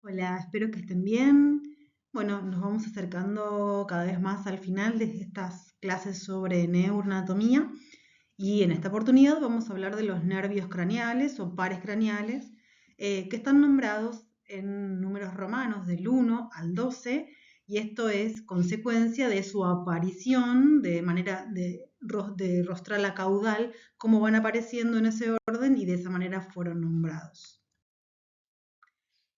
Hola, espero que estén bien. Bueno, nos vamos acercando cada vez más al final de estas clases sobre neuroanatomía y en esta oportunidad vamos a hablar de los nervios craneales o pares craneales que están nombrados en números romanos del 1 al 12 y esto es consecuencia de su aparición de manera de rostral a caudal, como van apareciendo en ese orden y de esa manera fueron nombrados.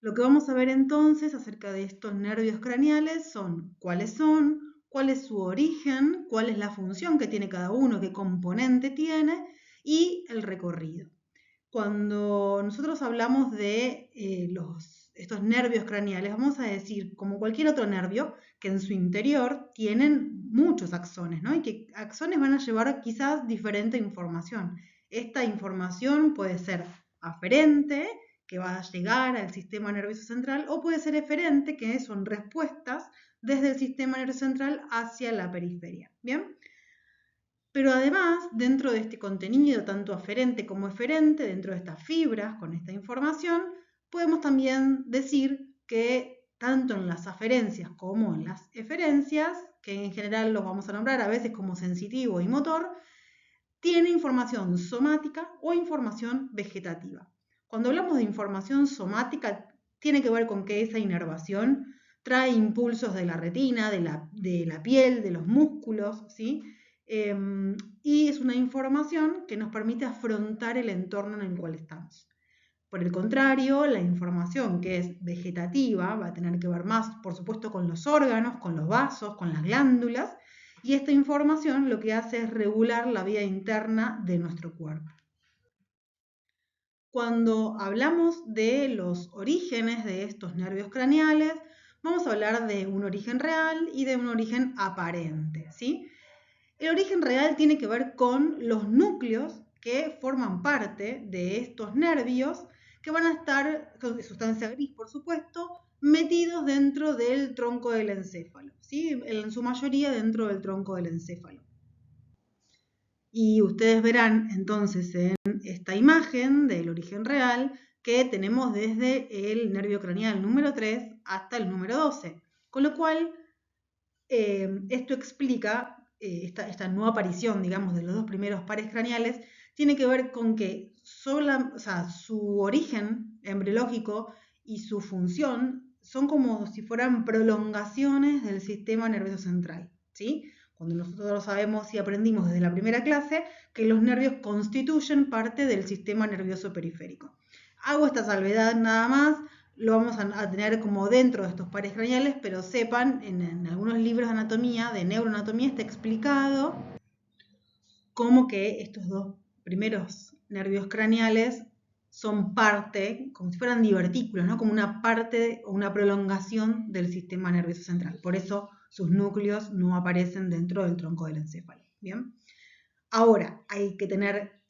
Lo que vamos a ver entonces acerca de estos nervios craneales son, cuál es su origen, cuál es la función que tiene cada uno, qué componente tiene y el recorrido. Cuando nosotros hablamos de estos nervios craneales, vamos a decir, como cualquier otro nervio, que en su interior tienen muchos axones, ¿no? Y que axones van a llevar quizás diferente información. Esta información puede ser aferente, que va a llegar al sistema nervioso central, o puede ser eferente, que son respuestas desde el sistema nervioso central hacia la periferia. ¿Bien? Pero además, dentro de este contenido, tanto aferente como eferente, dentro de estas fibras, con esta información, podemos también decir que tanto en las aferencias como en las eferencias, que en general los vamos a nombrar a veces como sensitivo y motor, tiene información somática o información vegetativa. Cuando hablamos de información somática, tiene que ver con que esa inervación trae impulsos de la retina, de la piel, de los músculos, ¿sí? Y es una información que nos permite afrontar el entorno en el cual estamos. Por el contrario, la información que es vegetativa va a tener que ver más, por supuesto, con los órganos, con los vasos, con las glándulas, y esta información lo que hace es regular la vida interna de nuestro cuerpo. Cuando hablamos de los orígenes de estos nervios craneales, vamos a hablar de un origen real y de un origen aparente, ¿sí? El origen real tiene que ver con los núcleos que forman parte de estos nervios que van a estar, de sustancia gris por supuesto, metidos dentro del tronco del encéfalo, ¿sí? En su mayoría dentro del tronco del encéfalo. Y ustedes verán entonces en esta imagen del origen real que tenemos desde el nervio craneal número 3 hasta el número 12, con lo cual esto explica esta nueva aparición, digamos, de los dos primeros pares craneales, tiene que ver con que su origen embriológico y su función son como si fueran prolongaciones del sistema nervioso central, ¿sí? Cuando nosotros sabemos y aprendimos desde la primera clase que los nervios constituyen parte del sistema nervioso periférico. Hago esta salvedad nada más, lo vamos a tener como dentro de estos pares craneales, pero sepan, en algunos libros de anatomía, de neuroanatomía, está explicado cómo que estos dos primeros nervios craneales son parte, como si fueran divertículos, ¿no? Como una parte o una prolongación del sistema nervioso central. Por eso sus núcleos no aparecen dentro del tronco del encéfalo. ¿Bien? Ahora, hay que tener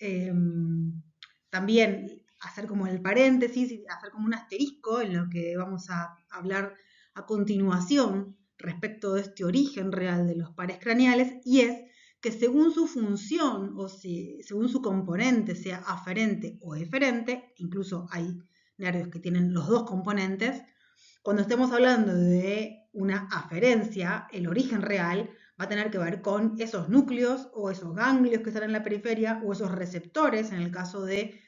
también, hacer como el paréntesis y hacer como un asterisco en lo que vamos a hablar a continuación respecto de este origen real de los pares craneales, y es que según su función o según su componente, sea aferente o eferente, incluso hay nervios que tienen los dos componentes, cuando estemos hablando de una aferencia, el origen real va a tener que ver con esos núcleos o esos ganglios que están en la periferia o esos receptores, en el caso de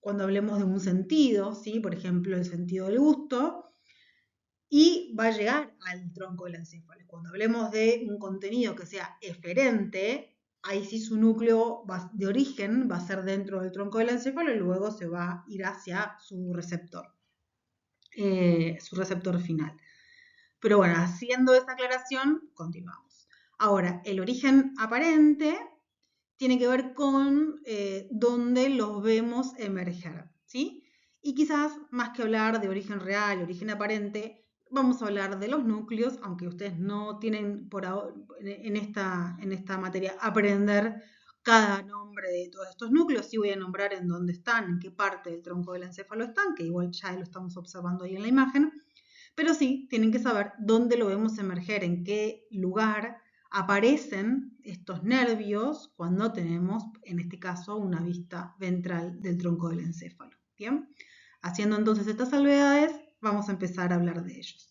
cuando hablemos de un sentido, ¿sí? Por ejemplo, el sentido del gusto, y va a llegar al tronco del encéfalo. Cuando hablemos de un contenido que sea eferente, ahí sí su núcleo de origen va a ser dentro del tronco del encéfalo y luego se va a ir hacia su receptor final. Pero bueno, haciendo esta aclaración, continuamos. Ahora, el origen aparente tiene que ver con dónde los vemos emerger, ¿sí? Y quizás, más que hablar de origen real, origen aparente, vamos a hablar de los núcleos, aunque ustedes no tienen por ahora, en esta materia aprender cada nombre de todos estos núcleos. Sí voy a nombrar en dónde están, en qué parte del tronco del encéfalo están, que igual ya lo estamos observando ahí en la imagen. Pero sí, tienen que saber dónde lo vemos emerger, en qué lugar aparecen estos nervios cuando tenemos, en este caso, una vista ventral del tronco del encéfalo. ¿Bien? Haciendo entonces estas salvedades, vamos a empezar a hablar de ellos.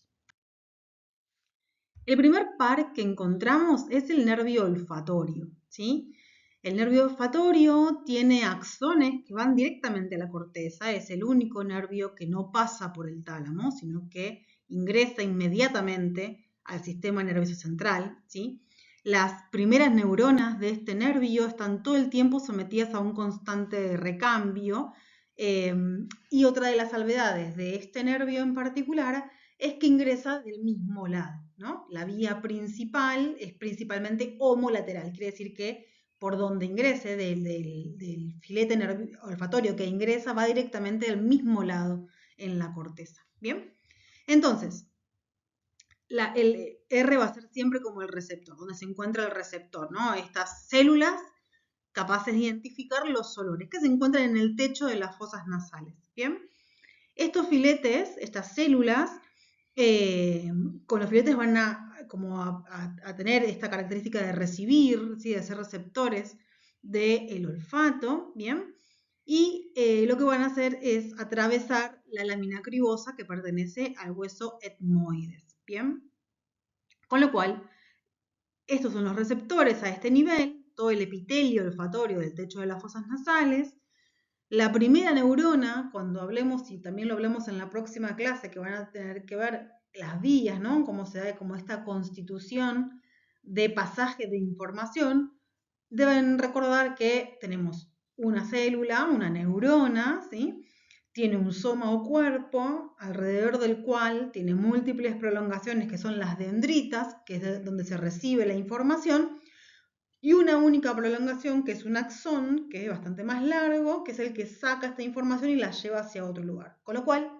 El primer par que encontramos es el nervio olfatorio, ¿sí? El nervio olfatorio tiene axones que van directamente a la corteza, es el único nervio que no pasa por el tálamo, sino que ingresa inmediatamente al sistema nervioso central, ¿sí? Las primeras neuronas de este nervio están todo el tiempo sometidas a un constante recambio, y otra de las salvedades de este nervio en particular es que ingresa del mismo lado, ¿no? La vía principal es principalmente homolateral, quiere decir que por donde ingrese del filete olfatorio que ingresa va directamente del mismo lado en la corteza, ¿bien? Entonces, el R va a ser siempre como el receptor, donde se encuentra el receptor, ¿no? Estas células capaces de identificar los olores que se encuentran en el techo de las fosas nasales, ¿bien? Estos filetes, estas células, con los filetes van a tener esta característica de recibir, ¿sí? De ser receptores del olfato, ¿bien? Y lo que van a hacer es atravesar la lámina cribosa que pertenece al hueso etmoides, ¿bien? Con lo cual, estos son los receptores a este nivel, todo el epitelio olfatorio del techo de las fosas nasales. La primera neurona, cuando hablemos, y también lo hablemos en la próxima clase, que van a tener que ver las vías, ¿no? Cómo se da como esta constitución de pasaje de información, deben recordar que tenemos una célula, una neurona, ¿sí? Tiene un soma o cuerpo, alrededor del cual tiene múltiples prolongaciones que son las dendritas, que es donde se recibe la información, y una única prolongación que es un axón, que es bastante más largo, que es el que saca esta información y la lleva hacia otro lugar. Con lo cual,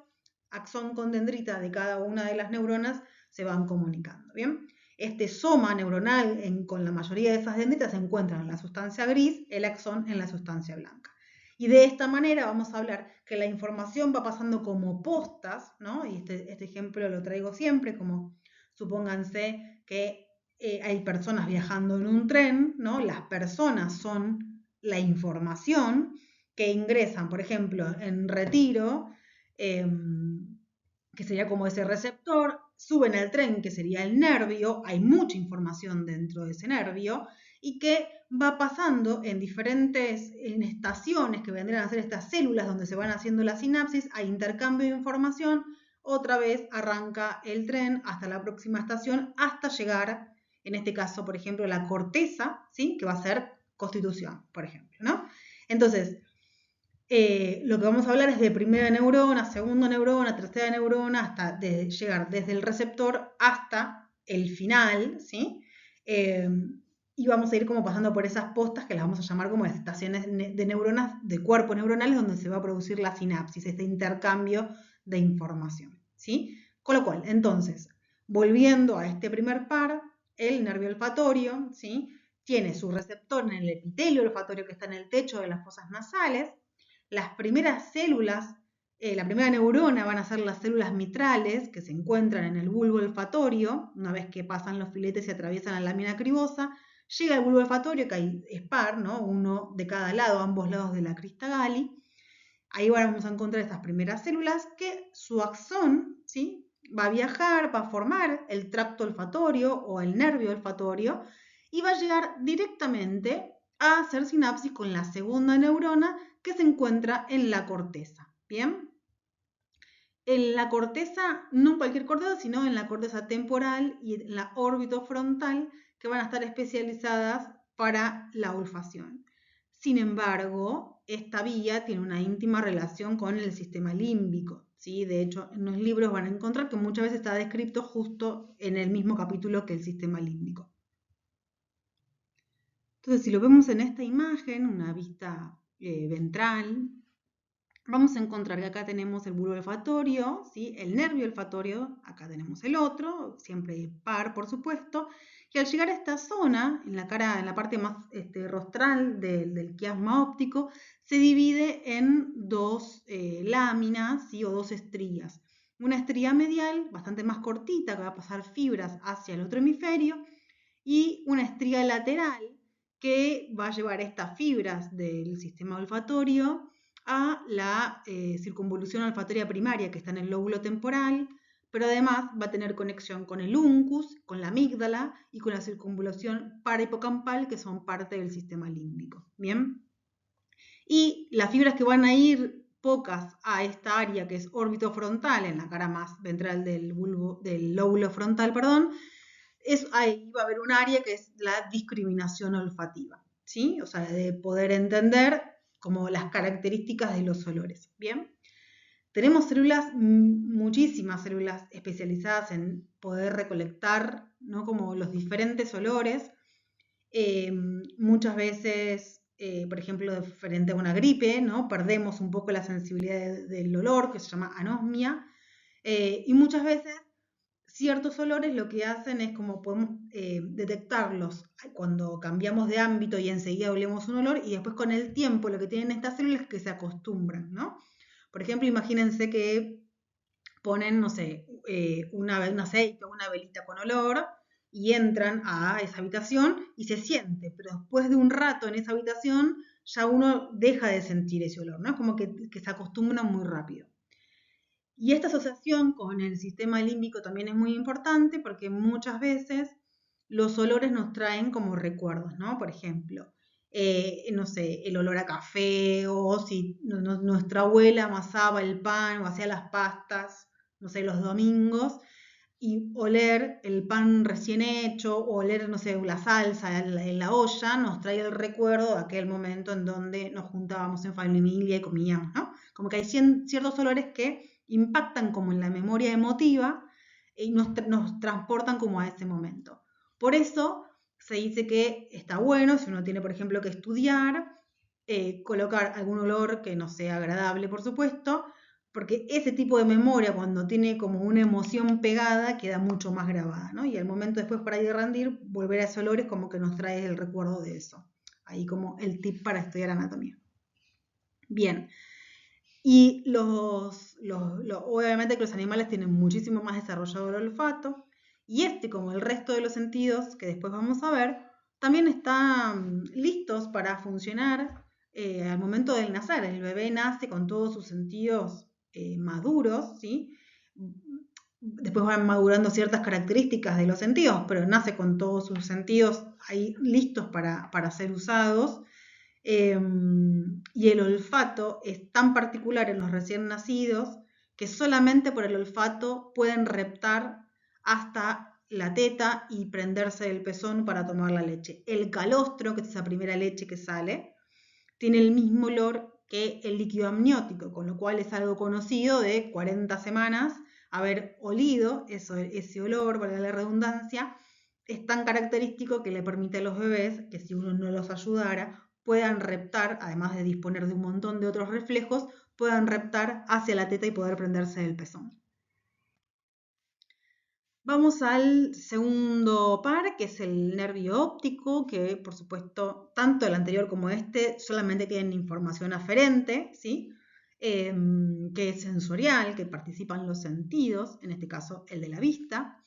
axón con dendrita de cada una de las neuronas se van comunicando, ¿bien? Este soma neuronal con la mayoría de esas dendritas se encuentran en la sustancia gris, el axón en la sustancia blanca. Y de esta manera vamos a hablar que la información va pasando como postas, ¿no? Y este ejemplo lo traigo siempre, como supónganse que hay personas viajando en un tren, ¿no? Las personas son la información que ingresan, por ejemplo, en Retiro, que sería como ese receptor, suben al tren, que sería el nervio, hay mucha información dentro de ese nervio, y que va pasando en diferentes estaciones que vendrían a ser estas células donde se van haciendo las sinapsis, hay intercambio de información, otra vez arranca el tren hasta la próxima estación, hasta llegar, en este caso, por ejemplo, la corteza, ¿sí? Que va a ser constitución, por ejemplo, ¿no? Entonces, lo que vamos a hablar es de primera neurona, segunda neurona, tercera neurona, hasta llegar desde el receptor hasta el final, ¿sí? Y vamos a ir como pasando por esas postas que las vamos a llamar como estaciones de neuronas, de cuerpos neuronales, donde se va a producir la sinapsis, este intercambio de información, ¿sí? Con lo cual, entonces, volviendo a este primer par, el nervio olfatorio, ¿sí? Tiene su receptor en el epitelio olfatorio que está en el techo de las fosas nasales. Las primeras células, la primera neurona van a ser las células mitrales que se encuentran en el bulbo olfatorio, una vez que pasan los filetes y atraviesan la lámina cribosa, llega el bulbo olfatorio, que es par, ¿no? Uno de cada lado, ambos lados de la crista Galli. Ahí vamos a encontrar estas primeras células que su axón, ¿sí? Va a viajar, va a formar el tracto olfatorio o el nervio olfatorio y va a llegar directamente a hacer sinapsis con la segunda neurona que se encuentra en la corteza, ¿bien? En la corteza, no en cualquier corteza, sino en la corteza temporal y en la orbitofrontal, que van a estar especializadas para la olfacción. Sin embargo, esta vía tiene una íntima relación con el sistema límbico, ¿sí? De hecho, en los libros van a encontrar que muchas veces está descrito justo en el mismo capítulo que el sistema límbico. Entonces, si lo vemos en esta imagen, una vista ventral, vamos a encontrar que acá tenemos el bulbo olfatorio, ¿sí? El nervio olfatorio, acá tenemos el otro, siempre par por supuesto, y al llegar a esta zona, en la parte más rostral del quiasma óptico, se divide en dos láminas, ¿sí? O dos estrías. Una estría medial, bastante más cortita, que va a pasar fibras hacia el otro hemisferio, y una estría lateral, que va a llevar estas fibras del sistema olfatorio a la circunvolución olfatoria primaria que está en el lóbulo temporal, pero además va a tener conexión con el uncus, con la amígdala y con la circunvolución parahipocampal, que son parte del sistema límbico. ¿Bien? Y las fibras que van a ir pocas a esta área que es orbitofrontal, en la cara más ventral del lóbulo frontal, perdón, ahí va a haber un área que es la discriminación olfativa, ¿sí? O sea, de poder entender como las características de los olores, ¿bien? Tenemos células, muchísimas células especializadas en poder recolectar, ¿no? Como los diferentes olores. Muchas veces, por ejemplo, frente a una gripe, ¿no? Perdemos un poco la sensibilidad del olor, que se llama anosmia, y muchas veces ciertos olores lo que hacen es como podemos detectarlos cuando cambiamos de ámbito y enseguida olemos un olor, y después con el tiempo lo que tienen estas células es que se acostumbran, ¿no? Por ejemplo, imagínense que ponen, no sé, un aceite o una velita con olor y entran a esa habitación y se siente, pero después de un rato en esa habitación ya uno deja de sentir ese olor, ¿no? Es como que se acostumbran muy rápido. Y esta asociación con el sistema límbico también es muy importante porque muchas veces los olores nos traen como recuerdos, ¿no? Por ejemplo, no sé, el olor a café o si nuestra abuela amasaba el pan o hacía las pastas, no sé, los domingos, y oler el pan recién hecho o oler, no sé, la salsa en la olla nos trae el recuerdo de aquel momento en donde nos juntábamos en familia y comíamos, ¿no? Como que hay ciertos olores que impactan como en la memoria emotiva y nos transportan como a ese momento. Por eso se dice que está bueno, si uno tiene, por ejemplo, que estudiar, colocar algún olor que no sea agradable, por supuesto, porque ese tipo de memoria, cuando tiene como una emoción pegada, queda mucho más grabada, ¿no? Y al momento después para ir a rendir, volver a ese olor es como que nos trae el recuerdo de eso. Ahí como el tip para estudiar anatomía. Bien, y obviamente que los animales tienen muchísimo más desarrollado el olfato, y este, como el resto de los sentidos que después vamos a ver, también están listos para funcionar al momento del nacer. El bebé nace con todos sus sentidos maduros, ¿sí? Después van madurando ciertas características de los sentidos, pero nace con todos sus sentidos ahí listos para ser usados. Y el olfato es tan particular en los recién nacidos que solamente por el olfato pueden reptar hasta la teta y prenderse del pezón para tomar la leche. El calostro, que es esa primera leche que sale, tiene el mismo olor que el líquido amniótico, con lo cual es algo conocido de 40 semanas haber olido ese olor, valga la redundancia. Es tan característico que le permite a los bebés que si uno no los ayudara puedan reptar, además de disponer de un montón de otros reflejos, puedan reptar hacia la teta y poder prenderse del pezón. Vamos al segundo par, que es el nervio óptico, que por supuesto, tanto el anterior como este solamente tienen información aferente, ¿sí? Que es sensorial, que participan los sentidos, en este caso el de la vista.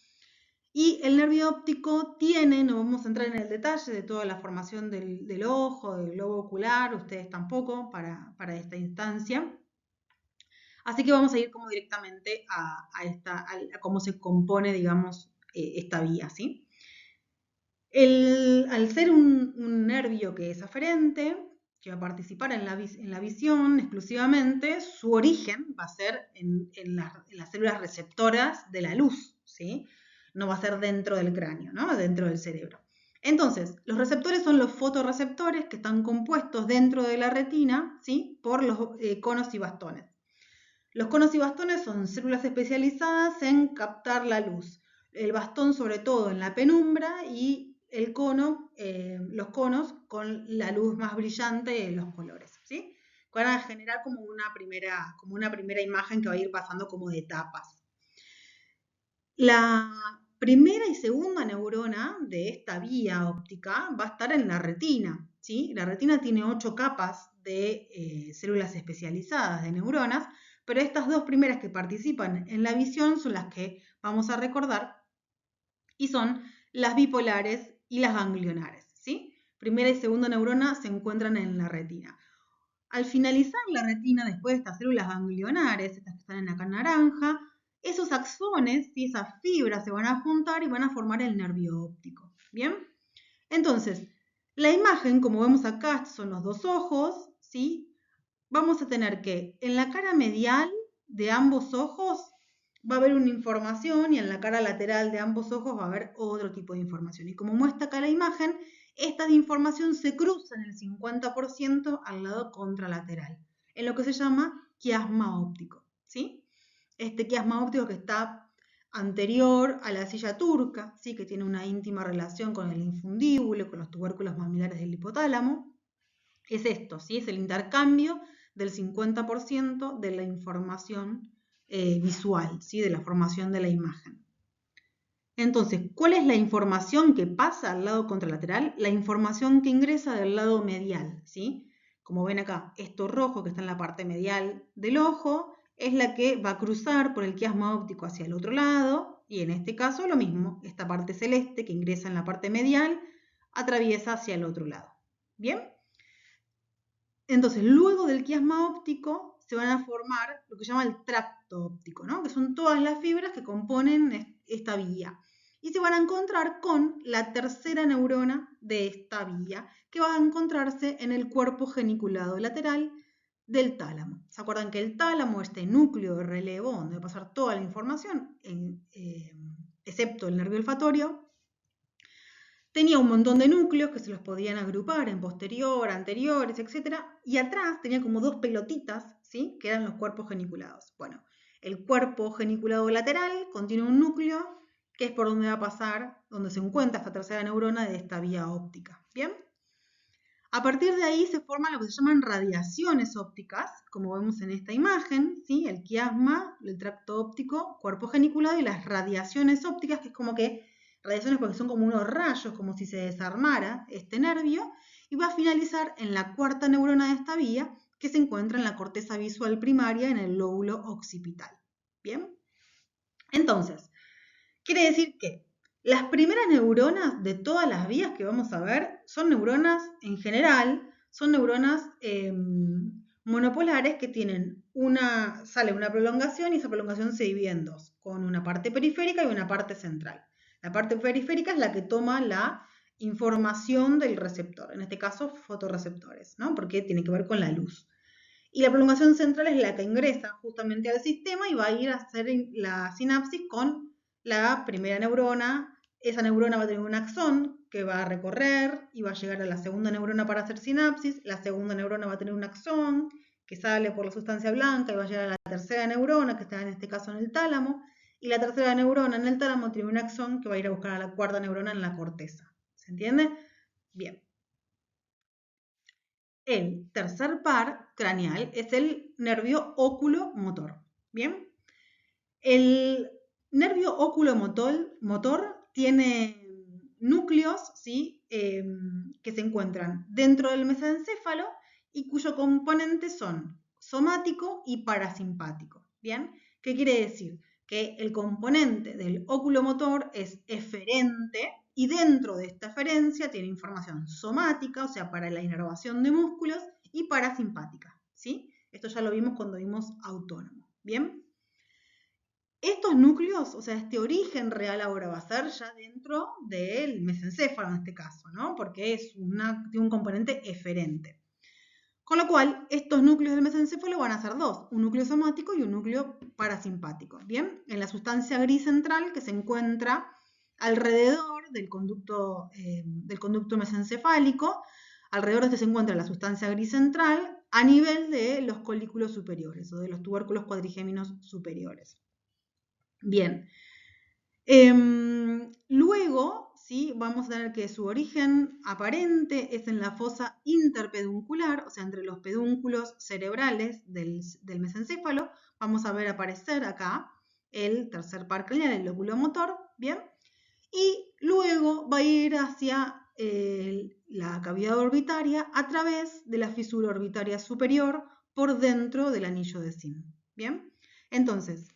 Y el nervio óptico tiene, no vamos a entrar en el detalle de toda la formación del ojo, del globo ocular, ustedes tampoco para esta instancia. Así que vamos a ir como directamente a cómo se compone, digamos, esta vía, ¿sí? Al ser un nervio que es aferente, que va a participar en la visión exclusivamente, su origen va a ser en las células receptoras de la luz, ¿sí? No va a ser dentro del cráneo, ¿no? Dentro del cerebro. Entonces, los receptores son los fotorreceptores que están compuestos dentro de la retina, ¿sí? Por los conos y bastones. Los conos y bastones son células especializadas en captar la luz. El bastón sobre todo en la penumbra y el cono, los conos con la luz más brillante de los colores, ¿sí? Van a generar como una primera imagen que va a ir pasando como de etapas. La primera y segunda neurona de esta vía óptica va a estar en la retina, ¿sí? La retina tiene 8 capas de células especializadas de neuronas, pero estas dos primeras que participan en la visión son las que vamos a recordar y son las bipolares y las ganglionares, ¿sí? Primera y segunda neurona se encuentran en la retina. Al finalizar la retina, después de estas células ganglionares, estas que están acá en naranja, esos axones y esas fibras se van a juntar y van a formar el nervio óptico. ¿Bien? Entonces, la imagen, como vemos acá, estos son los dos ojos, ¿sí? Vamos a tener que en la cara medial de ambos ojos va a haber una información y en la cara lateral de ambos ojos va a haber otro tipo de información. Y como muestra acá la imagen, esta información se cruza en el 50% al lado contralateral, en lo que se llama quiasma óptico, ¿sí? Este quiasma óptico que está anterior a la silla turca, ¿sí? Que tiene una íntima relación con el infundíbulo, con los tubérculos mamilares del hipotálamo, es esto, ¿sí? Es el intercambio del 50% de la información visual, ¿sí? De la formación de la imagen. Entonces, ¿cuál es la información que pasa al lado contralateral? La información que ingresa del lado medial, ¿sí? Como ven acá, esto rojo que está en la parte medial del ojo es la que va a cruzar por el quiasma óptico hacia el otro lado, y en este caso lo mismo, esta parte celeste que ingresa en la parte medial atraviesa hacia el otro lado. ¿Bien? Entonces, luego del quiasma óptico se van a formar lo que se llama el tracto óptico, ¿no? Que son todas las fibras que componen esta vía. Y se van a encontrar con la tercera neurona de esta vía, que va a encontrarse en el cuerpo geniculado lateral del tálamo. ¿Se acuerdan que el tálamo, este núcleo de relevo, donde va a pasar toda la información, excepto el nervio olfatorio, tenía un montón de núcleos que se los podían agrupar en posterior, anteriores, etc. Y atrás tenía como dos pelotitas, ¿sí? Que eran los cuerpos geniculados. Bueno, el cuerpo geniculado lateral contiene un núcleo que es por donde va a pasar, donde se encuentra esta tercera neurona de esta vía óptica. ¿Bien? A partir de ahí se forman lo que se llaman radiaciones ópticas, como vemos en esta imagen, ¿sí? El quiasma, el tracto óptico, cuerpo geniculado y las radiaciones ópticas, que es como que radiaciones porque son como unos rayos, como si se desarmara este nervio, y va a finalizar en la cuarta neurona de esta vía, que se encuentra en la corteza visual primaria, en el lóbulo occipital. ¿Bien? Entonces, quiere decir que las primeras neuronas de todas las vías que vamos a ver son neuronas, en general, son neuronas monopolares que tienen sale una prolongación y esa prolongación se divide en dos, con una parte periférica y una parte central. La parte periférica es la que toma la información del receptor, en este caso fotorreceptores, ¿no? Porque tiene que ver con la luz. Y la prolongación central es la que ingresa justamente al sistema y va a ir a hacer la sinapsis con la primera neurona. Esa neurona va a tener un axón que va a recorrer y va a llegar a la segunda neurona para hacer sinapsis. La segunda neurona va a tener un axón que sale por la sustancia blanca y va a llegar a la tercera neurona, que está en este caso en el tálamo. Y la tercera neurona en el tálamo tiene un axón que va a ir a buscar a la cuarta neurona en la corteza. ¿Se entiende? Bien. El tercer par craneal es el nervio óculo-motor. ¿Bien? El nervio óculo-motor tiene núcleos, ¿sí? Que se encuentran dentro del mesencéfalo y cuyo componente son somático y parasimpático. ¿Bien? ¿Qué quiere decir? Que el componente del óculo-motor es eferente y dentro de esta eferencia tiene información somática, o sea, para la inervación de músculos, y parasimpática, ¿sí? Esto ya lo vimos cuando vimos autónomo, ¿bien? Estos núcleos, o sea, este origen real ahora va a ser ya dentro del mesencéfalo en este caso, ¿no? Porque tiene un componente eferente. Con lo cual, estos núcleos del mesencéfalo van a ser dos, un núcleo somático y un núcleo parasimpático, ¿bien? En la sustancia gris central que se encuentra alrededor del conducto mesencefálico, alrededor de este se encuentra la sustancia gris central a nivel de los colículos superiores o de los tubérculos cuadrigéminos superiores. Bien, luego, ¿sí? Vamos a tener que su origen aparente es en la fosa interpeduncular, o sea, entre los pedúnculos cerebrales del mesencéfalo. Vamos a ver aparecer acá el tercer par craneal, el lóbulo motor, ¿bien? Y luego va a ir hacia la cavidad orbitaria a través de la fisura orbitaria superior por dentro del anillo de Sim, ¿bien? Entonces,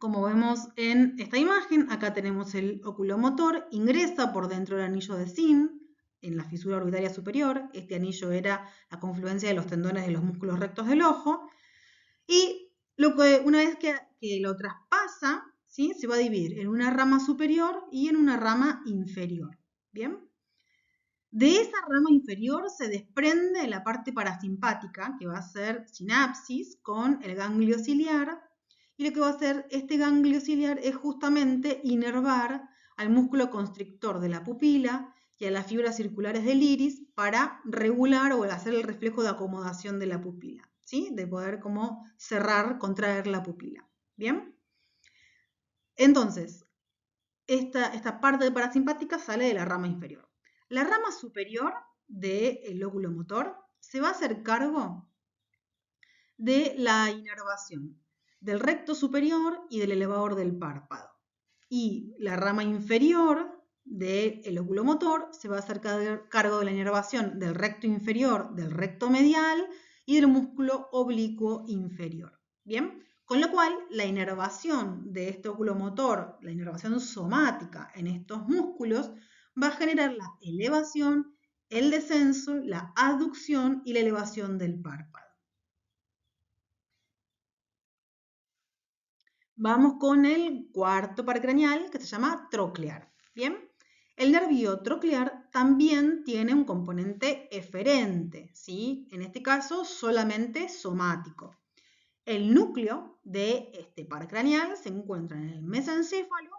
como vemos en esta imagen, acá tenemos el oculomotor, ingresa por dentro del anillo de Sim, en la fisura orbitaria superior. Este anillo era la confluencia de los tendones de los músculos rectos del ojo. Y una vez que lo traspasa, ¿sí? Se va a dividir en una rama superior y en una rama inferior. ¿Bien? De esa rama inferior se desprende la parte parasimpática, que va a ser sinapsis con el ganglio ciliar. Y lo que va a hacer este ganglio ciliar es justamente inervar al músculo constrictor de la pupila y a las fibras circulares del iris para regular o hacer el reflejo de acomodación de la pupila, ¿sí? De poder como cerrar, contraer la pupila. ¿Bien? Entonces, esta parte parasimpática sale de la rama inferior. La rama superior del lóbulo motor se va a hacer cargo de la inervación del recto superior y del elevador del párpado. Y la rama inferior del lóbulo motor se va a hacer cargo de la inervación del recto inferior, del recto medial y del músculo oblicuo inferior. ¿Bien? Con lo cual, la inervación de este oculomotor, la inervación somática en estos músculos, va a generar la elevación, el descenso, la aducción y la elevación del párpado. Vamos con el cuarto par craneal, que se llama troclear. ¿Bien? El nervio troclear también tiene un componente eferente, ¿sí? En este caso, solamente somático. El núcleo de este par craneal se encuentra en el mesencéfalo,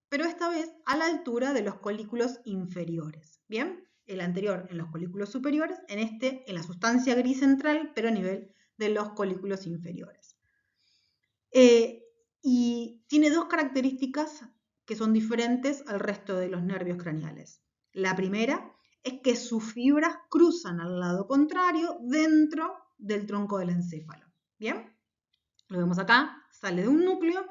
pero esta vez a la altura de los colículos inferiores. ¿Bien? El anterior en los colículos superiores, en este en la sustancia gris central, pero a nivel de los colículos inferiores. Y tiene dos características que son diferentes al resto de los nervios craneales. La primera es que sus fibras cruzan al lado contrario dentro del tronco del encéfalo. ¿Bien? Lo vemos acá, sale de un núcleo,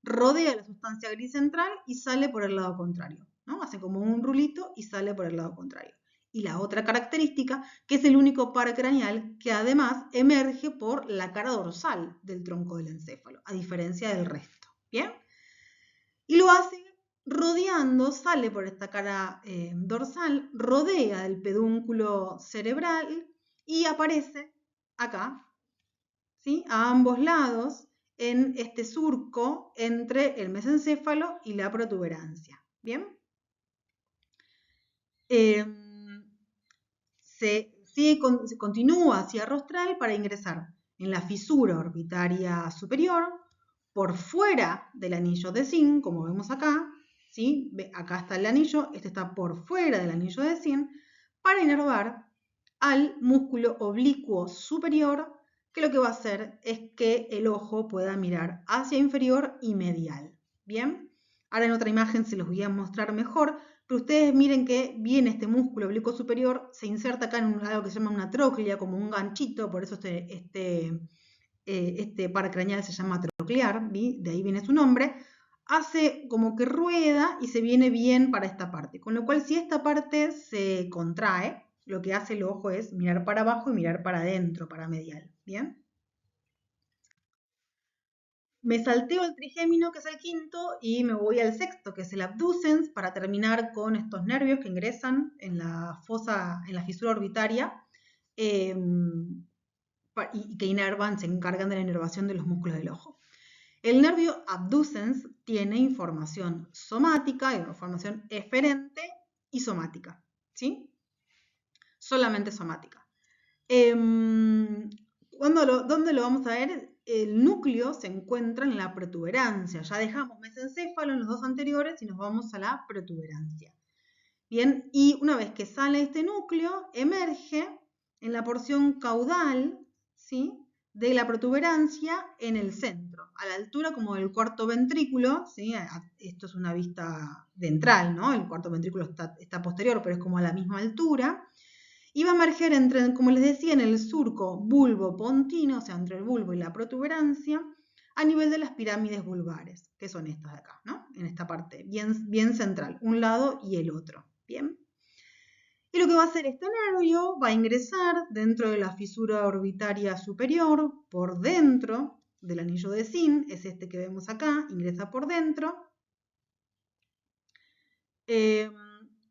rodea la sustancia gris central y sale por el lado contrario, ¿no? Hace como un rulito y sale por el lado contrario. Y la otra característica, que es el único par craneal que además emerge por la cara dorsal del tronco del encéfalo, a diferencia del resto. ¿Bien? Y lo hace rodeando, sale por esta cara dorsal, rodea el pedúnculo cerebral y aparece acá, ¿sí? A ambos lados en este surco entre el mesencéfalo y la protuberancia. ¿Bien? Se continúa hacia rostral para ingresar en la fisura orbitaria superior, por fuera del anillo de Zinc, como vemos acá, ¿sí? Acá está el anillo, este está por fuera del anillo de Zinc, para inervar al músculo oblicuo superior, que lo que va a hacer es que el ojo pueda mirar hacia inferior y medial. ¿Bien? Ahora en otra imagen se los voy a mostrar mejor, pero ustedes miren que bien este músculo oblicuo superior se inserta acá en algo que se llama una tróclea, como un ganchito, por eso este par craneal se llama troclear, ¿sí? De ahí viene su nombre. Hace como que rueda y se viene bien para esta parte, con lo cual si esta parte se contrae, lo que hace el ojo es mirar para abajo y mirar para adentro, para medial. ¿Bien? Me salteo el trigémino, que es el quinto, y me voy al sexto, que es el abducens, para terminar con estos nervios que ingresan en la fosa, en la fisura orbitaria, y que inervan, se encargan de la inervación de los músculos del ojo. El nervio abducens tiene información somática, información eferente y somática, ¿sí? Solamente somática. ¿Dónde lo vamos a ver? El núcleo se encuentra en la protuberancia. Ya dejamos mesencéfalo en los dos anteriores y nos vamos a la protuberancia. Bien, y una vez que sale este núcleo, emerge en la porción caudal, ¿sí?, de la protuberancia en el centro, a la altura como del cuarto ventrículo, ¿sí? Esto es una vista ventral, ¿no? El cuarto ventrículo está posterior, pero es como a la misma altura. Y va a emerger entre, como les decía, en el surco bulbo-pontino, o sea, entre el bulbo y la protuberancia, a nivel de las pirámides vulvares, que son estas de acá, ¿no? En esta parte, bien central, un lado y el otro, ¿bien? Y lo que va a hacer este nervio va a ingresar dentro de la fisura orbitaria superior, por dentro del anillo de Zinc, es este que vemos acá, ingresa por dentro,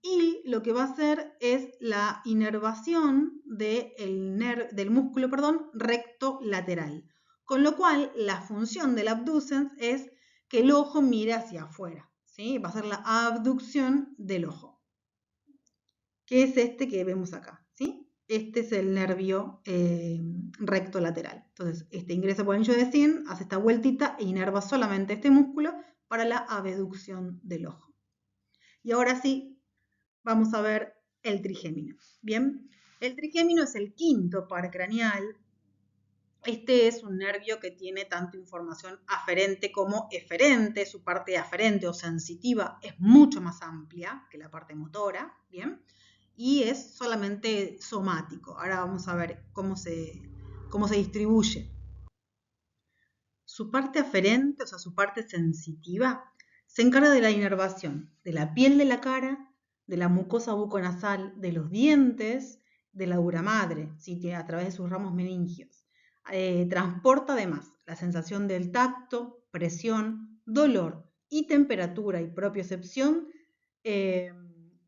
y lo que va a hacer es la inervación del músculo, recto lateral. Con lo cual, la función del abducens es que el ojo mire hacia afuera, ¿sí? Va a ser la abducción del ojo, que es este que vemos acá, ¿sí? Este es el nervio recto lateral. Entonces, este ingresa por el anillo de Sien, hace esta vueltita e inerva solamente este músculo para la abducción del ojo. Y ahora sí, vamos a ver el trigémino. Bien, el trigémino es el quinto par craneal. Este es un nervio que tiene tanto información aferente como eferente. Su parte aferente o sensitiva es mucho más amplia que la parte motora, ¿bien? Y es solamente somático. Ahora vamos a ver cómo se distribuye. Su parte aferente, o sea, su parte sensitiva, se encarga de la inervación de la piel de la cara, de la mucosa buconasal, de los dientes, de la dura madre, ¿sí? Que a través de sus ramos meningios. Transporta además la sensación del tacto, presión, dolor y temperatura y propiocepción,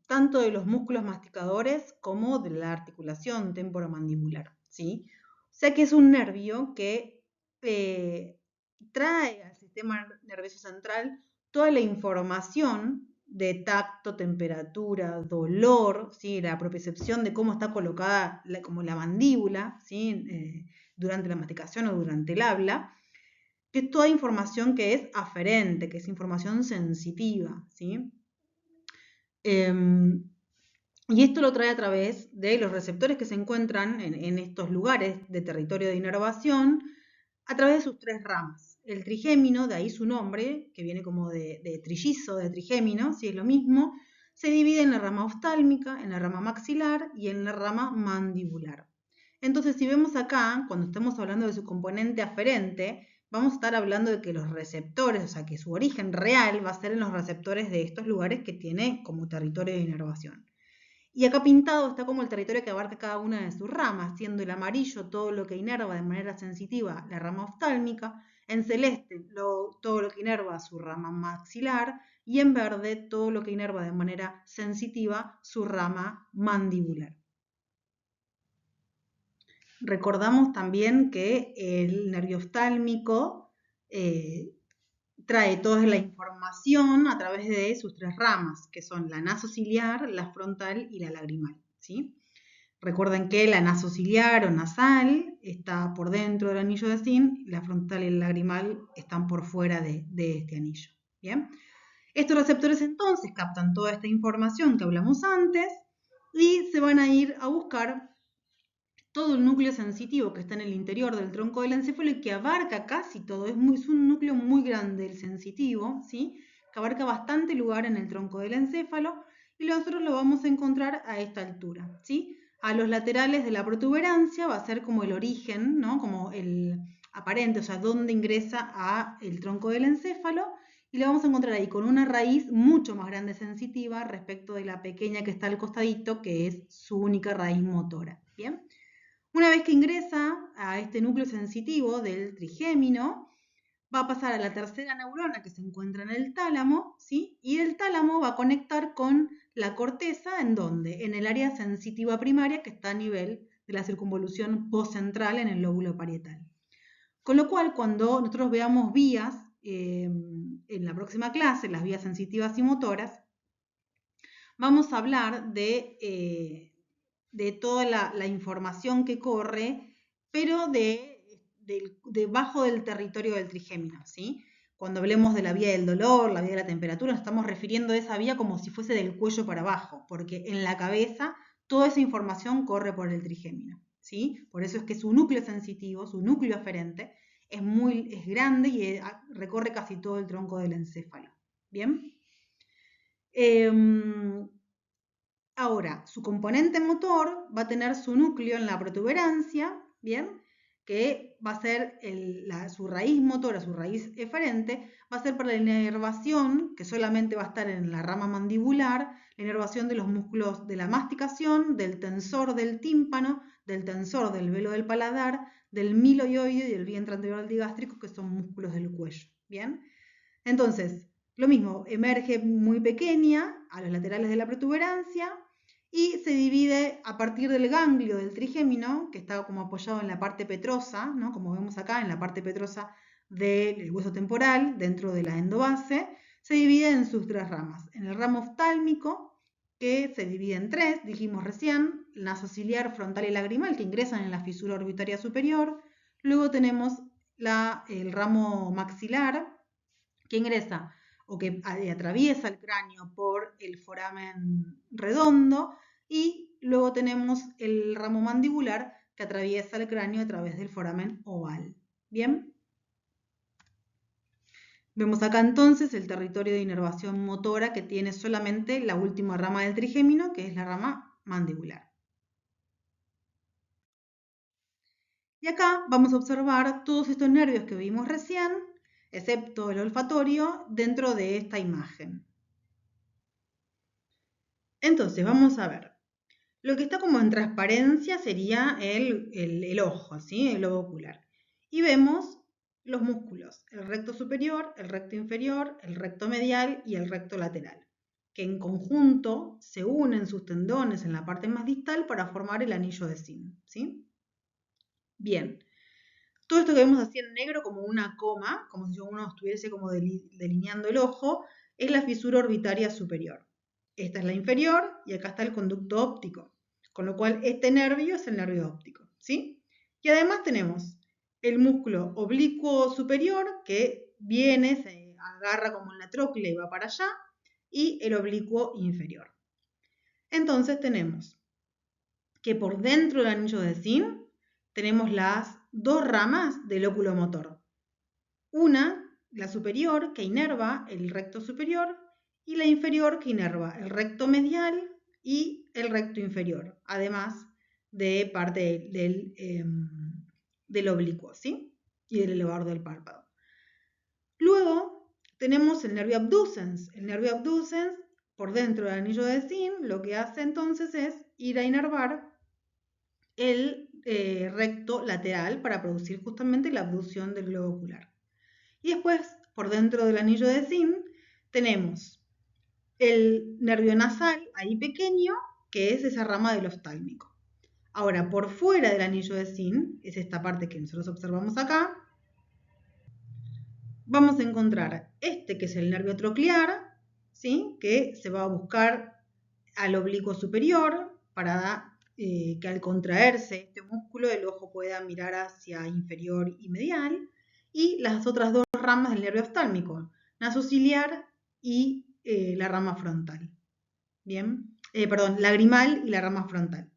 tanto de los músculos masticadores como de la articulación temporomandibular, ¿sí? O sea que es un nervio que trae al sistema nervioso central toda la información de tacto, temperatura, dolor, ¿sí? La propiocepción de cómo está colocada como la mandíbula, ¿sí? Durante la masticación o durante el habla, que es toda información que es aferente, que es información sensitiva, ¿sí? Y esto lo trae a través de los receptores que se encuentran en estos lugares de territorio de inervación, a través de sus tres ramas. El trigémino, de ahí su nombre, que viene como de trillizo, de trigémino, si es lo mismo, se divide en la rama oftálmica, en la rama maxilar y en la rama mandibular. Entonces, si vemos acá, cuando estamos hablando de su componente aferente, vamos a estar hablando de que los receptores, o sea, que su origen real va a ser en los receptores de estos lugares que tiene como territorio de inervación. Y acá pintado está como el territorio que abarca cada una de sus ramas, siendo el amarillo todo lo que inerva de manera sensitiva la rama oftálmica, en celeste todo lo que inerva su rama maxilar y en verde todo lo que inerva de manera sensitiva su rama mandibular. Recordamos también que el nervio oftálmico trae toda la información a través de sus tres ramas, que son la nasociliar, la frontal y la lagrimal, ¿sí? Recuerden que la nasociliar o nasal está por dentro del anillo de Sien, la frontal y el lagrimal están por fuera de este anillo, ¿bien? Estos receptores entonces captan toda esta información que hablamos antes y se van a ir a buscar todo el núcleo sensitivo que está en el interior del tronco del encéfalo y que abarca casi todo, es un núcleo muy grande el sensitivo, ¿sí? Que abarca bastante lugar en el tronco del encéfalo y nosotros lo vamos a encontrar a esta altura, ¿sí? A los laterales de la protuberancia va a ser como el origen, ¿no? Como el aparente, o sea, dónde ingresa a el tronco del encéfalo y lo vamos a encontrar ahí con una raíz mucho más grande sensitiva respecto de la pequeña que está al costadito, que es su única raíz motora, ¿bien? Una vez que ingresa a este núcleo sensitivo del trigémino, va a pasar a la tercera neurona que se encuentra en el tálamo, ¿sí? Y el tálamo va a conectar con la corteza, ¿en dónde? En el área sensitiva primaria que está a nivel de la circunvolución postcentral en el lóbulo parietal. Con lo cual, cuando nosotros veamos vías en la próxima clase, las vías sensitivas y motoras, vamos a hablar de toda la información que corre, pero debajo del territorio del trigémino, ¿sí? Cuando hablemos de la vía del dolor, la vía de la temperatura, nos estamos refiriendo a esa vía como si fuese del cuello para abajo, porque en la cabeza toda esa información corre por el trigémino, ¿sí? Por eso es que su núcleo sensitivo, su núcleo aferente, es grande y recorre casi todo el tronco del encéfalo, ¿bien? Ahora, su componente motor va a tener su núcleo en la protuberancia, ¿bien? Que va a ser su raíz motora, su raíz eferente, va a ser para la inervación, que solamente va a estar en la rama mandibular, la inervación de los músculos de la masticación, del tensor del tímpano, del tensor del velo del paladar, del miloioide y del vientre anterior digástrico, que son músculos del cuello, ¿bien? Entonces, Lo mismo, emerge muy pequeña a los laterales de la protuberancia y se divide a partir del ganglio del trigémino, que está como apoyado en la parte petrosa, ¿no? Como vemos acá, en la parte petrosa del hueso temporal, dentro de la endobase, se divide en sus tres ramas. En el ramo oftálmico, que se divide en tres, dijimos recién, nasociliar, frontal y lagrimal, que ingresan en la fisura orbitaria superior. Luego tenemos el ramo maxilar, que ingresa o que atraviesa el cráneo por el foramen redondo, y luego tenemos el ramo mandibular que atraviesa el cráneo a través del foramen oval. ¿Bien? Vemos acá entonces el territorio de inervación motora que tiene solamente la última rama del trigémino, que es la rama mandibular. Y acá vamos a observar todos estos nervios que vimos recién, excepto el olfatorio, dentro de esta imagen. Entonces, vamos a ver. Lo que está como en transparencia sería el ojo, ¿sí? El globo ocular. Y vemos los músculos, el recto superior, el recto inferior, el recto medial y el recto lateral, que en conjunto se unen sus tendones en la parte más distal para formar el anillo de Sim, ¿sí? Bien. Todo esto que vemos así en negro como una coma, como si uno estuviese como delineando el ojo, es la fisura orbitaria superior. Esta es la inferior y acá está el conducto óptico, con lo cual este nervio es el nervio óptico, ¿sí? Y además tenemos el músculo oblicuo superior que viene, se agarra como en la tróclea y va para allá, y el oblicuo inferior. Entonces tenemos que por dentro del anillo de Sim tenemos las dos ramas del óculo motor. Una, la superior, que inerva el recto superior, y la inferior, que inerva el recto medial y el recto inferior, además de parte del oblicuo, ¿sí? Y del elevador del párpado. Luego tenemos el nervio abducens. El nervio abducens, por dentro del anillo de Sim, lo que hace entonces es ir a inervar el recto lateral para producir justamente la abducción del globo ocular. Y después, por dentro del anillo de Sim, tenemos el nervio nasal, ahí pequeño, que es esa rama del oftálmico. Ahora, por fuera del anillo de Sim, es esta parte que nosotros observamos acá, vamos a encontrar este que es el nervio troclear, ¿sí? Que se va a buscar al oblicuo superior para que al contraerse este músculo el ojo pueda mirar hacia inferior y medial, y las otras dos ramas del nervio oftálmico, nasociliar y la rama frontal. Bien, perdón, lagrimal y la rama frontal.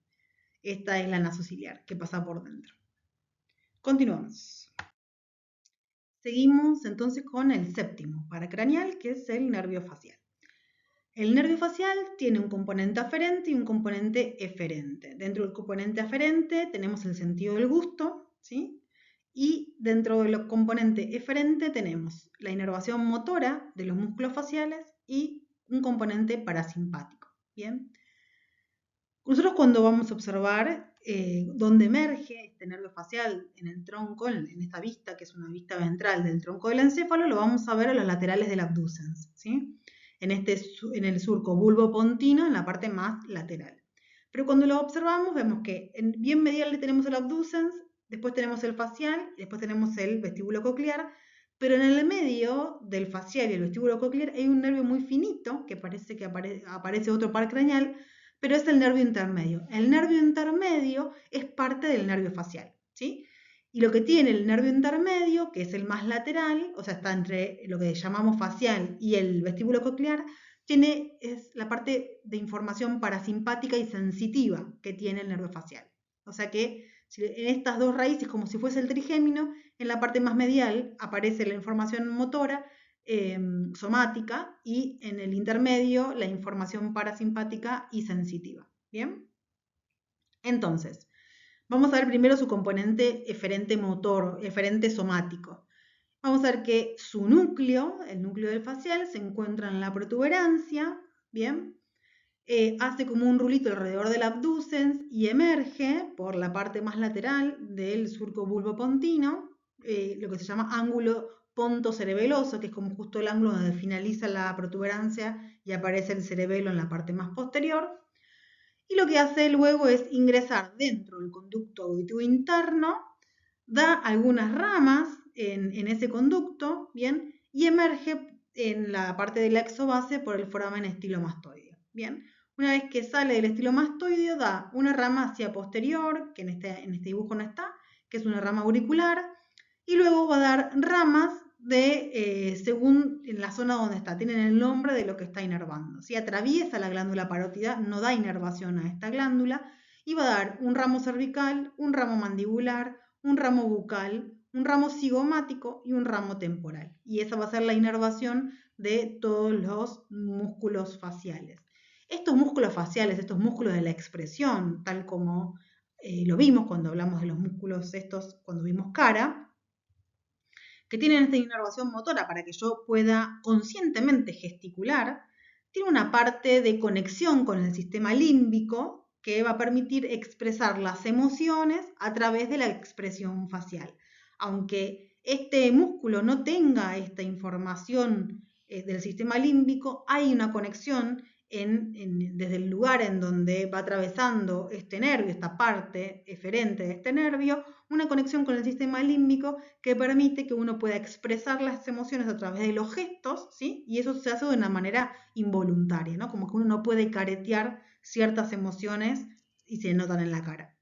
Esta es la nasociliar que pasa por dentro. Continuamos. Seguimos entonces con el séptimo paracraneal, que es el nervio facial. El nervio facial tiene un componente aferente y un componente eferente. Dentro del componente aferente tenemos el sentido del gusto, ¿sí? Y dentro del componente eferente tenemos la inervación motora de los músculos faciales y un componente parasimpático. Bien. Nosotros cuando vamos a observar dónde emerge este nervio facial en el tronco, en esta vista, que es una vista ventral del tronco del encéfalo, lo vamos a ver a los laterales del abducens, ¿sí? En el surco bulbopontino, en la parte más lateral. Pero cuando lo observamos vemos que en bien medial le tenemos el abducens, después tenemos el facial y después tenemos el vestíbulo coclear, pero en el medio del facial y el vestíbulo coclear hay un nervio muy finito, que parece que aparece otro par craneal, pero es el nervio intermedio. El nervio intermedio es parte del nervio facial, ¿sí? Y lo que tiene el nervio intermedio, que es el más lateral, o sea, está entre lo que llamamos facial y el vestíbulo coclear, es la parte de información parasimpática y sensitiva que tiene el nervio facial. O sea que en estas dos raíces, como si fuese el trigémino, en la parte más medial aparece la información motora, somática, y en el intermedio la información parasimpática y sensitiva. ¿Bien? Entonces, vamos a ver primero su componente eferente motor, eferente somático. Vamos a ver que su núcleo, el núcleo del facial, se encuentra en la protuberancia, ¿bien? Hace como un rulito alrededor del abducens y emerge por la parte más lateral del surco bulbopontino, lo que se llama ángulo ponto cerebeloso, que es como justo el ángulo donde finaliza la protuberancia y aparece el cerebelo en la parte más posterior. Y lo que hace luego es ingresar dentro del conducto auditivo interno, da algunas ramas en ese conducto, ¿bien? Y emerge en la parte de la exobase por el foramen estilomastoideo, ¿bien? Una vez que sale del estilomastoideo, da una rama hacia posterior, que en este dibujo no está, que es una rama auricular, y luego va a dar ramas según en la zona donde está, tienen el nombre de lo que está inervando. Si atraviesa la glándula parótida, no da inervación a esta glándula, y va a dar un ramo cervical, un ramo mandibular, un ramo bucal, un ramo cigomático y un ramo temporal. Y esa va a ser la inervación de todos los músculos faciales. Estos músculos faciales, estos músculos de la expresión, tal como lo vimos cuando hablamos de los músculos estos, cuando vimos cara, que tienen esta inervación motora para que yo pueda conscientemente gesticular, tiene una parte de conexión con el sistema límbico que va a permitir expresar las emociones a través de la expresión facial. Aunque este músculo no tenga esta información del sistema límbico, hay una conexión desde el lugar en donde va atravesando este nervio, esta parte eferente de este nervio, una conexión con el sistema límbico que permite que uno pueda expresar las emociones a través de los gestos, ¿sí? Y eso se hace de una manera involuntaria, ¿no? Como que uno no puede caretear ciertas emociones y se notan en la cara.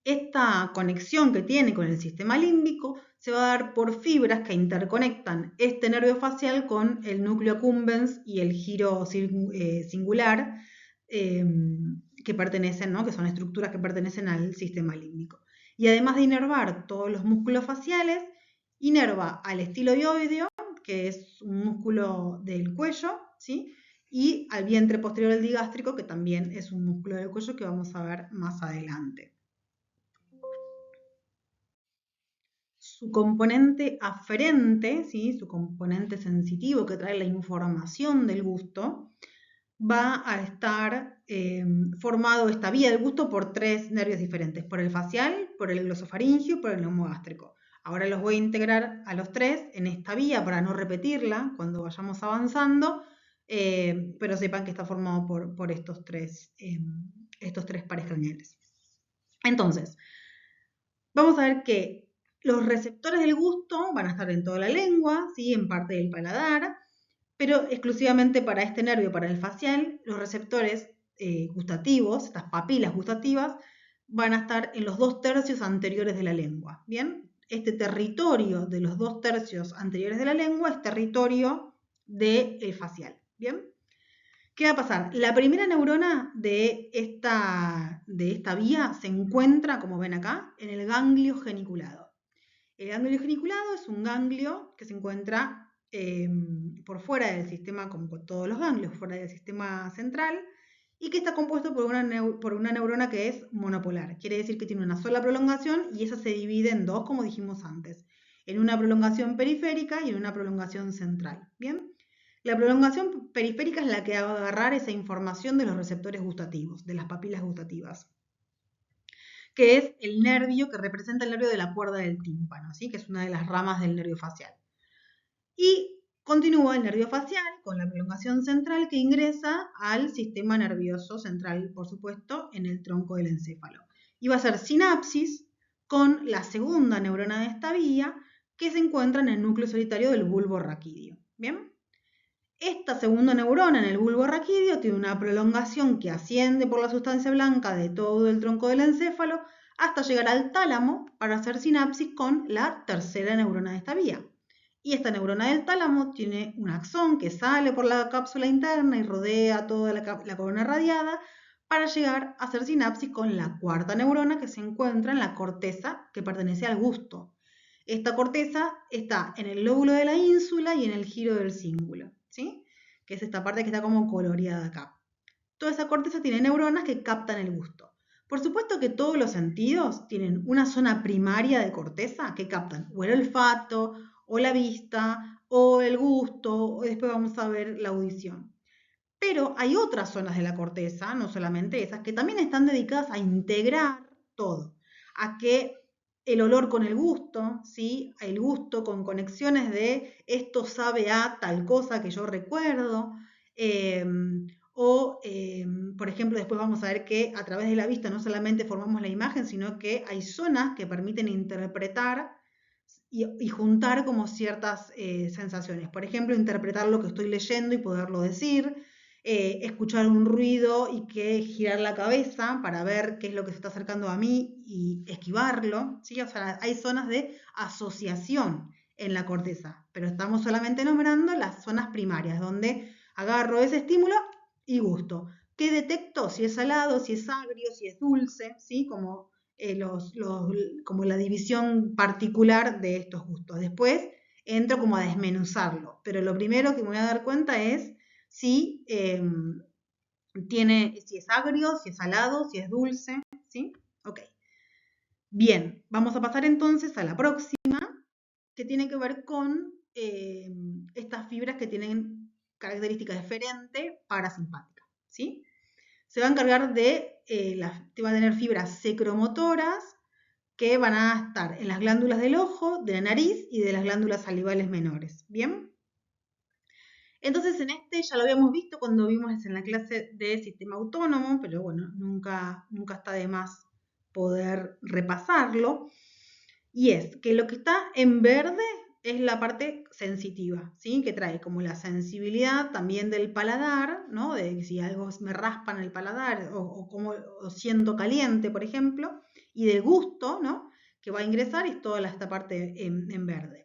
Esta conexión que tiene con el sistema límbico se va a dar por fibras que interconectan este nervio facial con el núcleo accumbens y el giro singular que pertenecen, ¿no? Que son estructuras que pertenecen al sistema límbico. Y además de inervar todos los músculos faciales, inerva al estiloideo, que es un músculo del cuello, ¿sí? Y al vientre posterior del digástrico, que también es un músculo del cuello que vamos a ver más adelante. Su componente aferente, ¿sí? Su componente sensitivo que trae la información del gusto, va a estar formado esta vía del gusto por tres nervios diferentes, por el facial, por el glosofaringio y por el neumogástrico. Ahora los voy a integrar a los tres en esta vía para no repetirla cuando vayamos avanzando, pero sepan que está formado por estos tres pares craneales. Entonces, vamos a ver que los receptores del gusto van a estar en toda la lengua, ¿sí? En parte del paladar, pero exclusivamente para este nervio, para el facial, los receptores gustativos, estas papilas gustativas, van a estar en los 2/3 anteriores de la lengua, ¿bien? Este territorio de los 2/3 anteriores de la lengua es territorio del facial, ¿bien? ¿Qué va a pasar? La primera neurona de esta vía se encuentra, como ven acá, en el ganglio geniculado. El ganglio geniculado es un ganglio que se encuentra por fuera del sistema, como con todos los ganglios, fuera del sistema central, y que está compuesto por una neurona que es monopolar. Quiere decir que tiene una sola prolongación y esa se divide en dos, como dijimos antes, en una prolongación periférica y en una prolongación central. ¿Bien? La prolongación periférica es la que va a agarrar esa información de los receptores gustativos, de las papilas gustativas, que es el nervio que representa el nervio de la cuerda del tímpano, ¿sí? Que es una de las ramas del nervio facial. Y continúa el nervio facial con la prolongación central que ingresa al sistema nervioso central, por supuesto, en el tronco del encéfalo. Y va a ser sinapsis con la segunda neurona de esta vía que se encuentra en el núcleo solitario del bulbo raquídeo. ¿Bien? Esta segunda neurona en el bulbo raquídeo tiene una prolongación que asciende por la sustancia blanca de todo el tronco del encéfalo hasta llegar al tálamo para hacer sinapsis con la tercera neurona de esta vía. Y esta neurona del tálamo tiene un axón que sale por la cápsula interna y rodea toda la corona radiada para llegar a hacer sinapsis con la cuarta neurona que se encuentra en la corteza que pertenece al gusto. Esta corteza está en el lóbulo de la ínsula y en el giro del cíngulo, ¿sí? Que es esta parte que está como coloreada acá. Toda esa corteza tiene neuronas que captan el gusto. Por supuesto que todos los sentidos tienen una zona primaria de corteza que captan o el olfato, o la vista, o el gusto, o después vamos a ver la audición. Pero hay otras zonas de la corteza, no solamente esas, que también están dedicadas a integrar todo, a que el olor con el gusto, ¿sí? El gusto con conexiones de esto sabe a tal cosa que yo recuerdo. Por ejemplo, después vamos a ver que a través de la vista no solamente formamos la imagen, sino que hay zonas que permiten interpretar y juntar como ciertas sensaciones. Por ejemplo, interpretar lo que estoy leyendo y poderlo decir, escuchar un ruido y que girar la cabeza para ver qué es lo que se está acercando a mí y esquivarlo, ¿sí? O sea, hay zonas de asociación en la corteza, pero estamos solamente nombrando las zonas primarias, donde agarro ese estímulo y gusto. ¿Qué detecto? Si es salado, si es agrio, si es dulce, ¿sí? Como la división particular de estos gustos. Después entro como a desmenuzarlo, pero lo primero que me voy a dar cuenta es si si es agrio, si es salado, si es dulce, ¿sí? Ok. Bien, vamos a pasar entonces a la próxima, que tiene que ver con estas fibras que tienen características diferentes parasimpáticas, ¿sí? Se va a encargar va a tener fibras secromotoras que van a estar en las glándulas del ojo, de la nariz y de las glándulas salivales menores, ¿bien? Entonces en este ya lo habíamos visto cuando vimos en la clase de sistema autónomo, pero bueno, nunca está de más poder repasarlo. Y es que lo que está en verde es la parte sensitiva, ¿sí? Que trae como la sensibilidad también del paladar, ¿no? De si algo me raspa en el paladar o siento caliente, por ejemplo, y del gusto, ¿no? Que va a ingresar y toda esta parte en verde.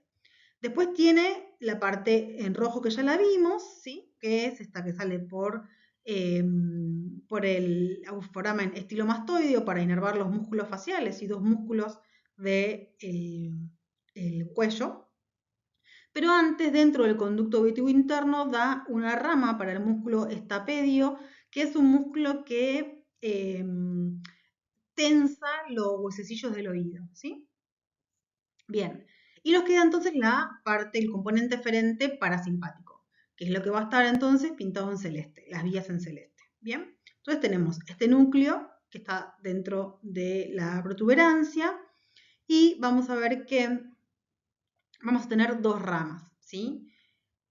Después tiene la parte en rojo que ya la vimos, ¿sí? Que es esta que sale por el foramen estilomastoideo para inervar los músculos faciales y dos músculos del el cuello. Pero antes, dentro del conducto auditivo interno, da una rama para el músculo estapedio, que es un músculo que tensa los huesecillos del oído, ¿sí? Bien, y nos queda entonces la parte, el componente eferente parasimpático, que es lo que va a estar entonces pintado en celeste, las vías en celeste. Bien, entonces tenemos este núcleo que está dentro de la protuberancia y vamos a ver que vamos a tener dos ramas, ¿sí?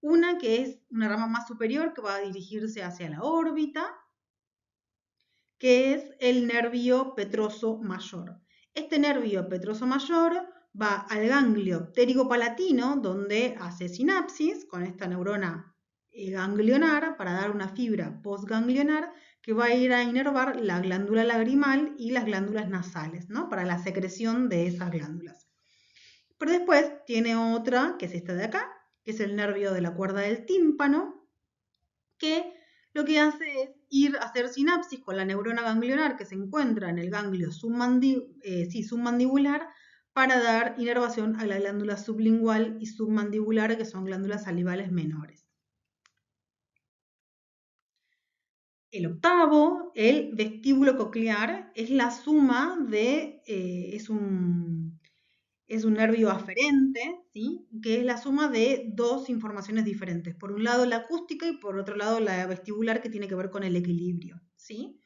Una que es una rama más superior que va a dirigirse hacia la órbita, que es el nervio petroso mayor. Este nervio petroso mayor va al ganglio pterigopalatino, donde hace sinapsis con esta neurona ganglionar para dar una fibra postganglionar que va a ir a inervar la glándula lagrimal y las glándulas nasales, ¿no? Para la secreción de esas glándulas. Pero después tiene otra, que es esta de acá, que es el nervio de la cuerda del tímpano, que lo que hace es ir a hacer sinapsis con la neurona ganglionar que se encuentra en el ganglio submandibular para dar inervación a la glándula sublingual y submandibular, que son glándulas salivales menores. El octavo, el vestíbulo coclear, es la suma es un nervio aferente, ¿sí? Que es la suma de dos informaciones diferentes. Por un lado la acústica y por otro lado la vestibular, que tiene que ver con el equilibrio, ¿sí?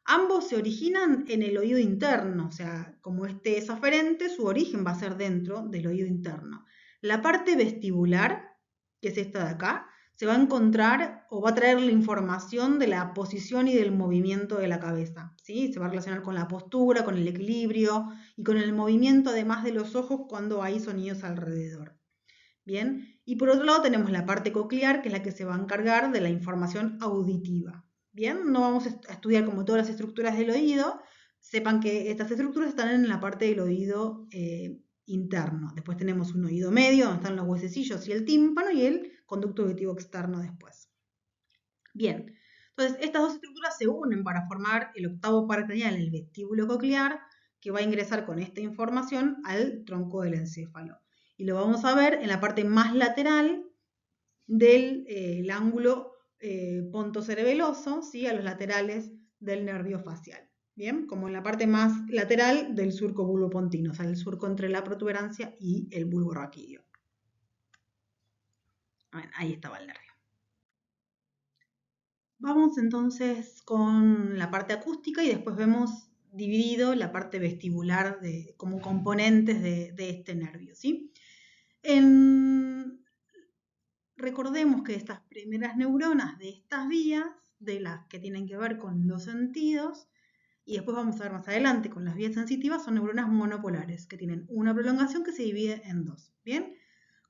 Ambos se originan en el oído interno, o sea, como este es aferente, su origen va a ser dentro del oído interno. La parte vestibular, que es esta de acá, se va a encontrar o va a traer la información de la posición y del movimiento de la cabeza, ¿sí? Se va a relacionar con la postura, con el equilibrio y con el movimiento además de los ojos cuando hay sonidos alrededor. Bien, y por otro lado tenemos la parte coclear, que es la que se va a encargar de la información auditiva. Bien, no vamos a estudiar como todas las estructuras del oído, sepan que estas estructuras están en la parte del oído interno. Después tenemos un oído medio, donde están los huesecillos y el tímpano, y el conducto auditivo externo después. Bien, entonces estas dos estructuras se unen para formar el octavo par craneal, el vestíbulo coclear, que va a ingresar con esta información al tronco del encéfalo. Y lo vamos a ver en la parte más lateral del ángulo pontocerebeloso, ¿sí? A los laterales del nervio facial. Bien, como en la parte más lateral del surco bulbopontino, o sea, el surco entre la protuberancia y el bulbo raquídeo. Bueno, ahí estaba el nervio. Vamos entonces con la parte acústica y después vemos dividido la parte vestibular como componentes de este nervio, ¿sí? Recordemos que estas primeras neuronas de estas vías, de las que tienen que ver con los sentidos, y después vamos a ver más adelante con las vías sensitivas, son neuronas monopolares, que tienen una prolongación que se divide en dos, ¿bien?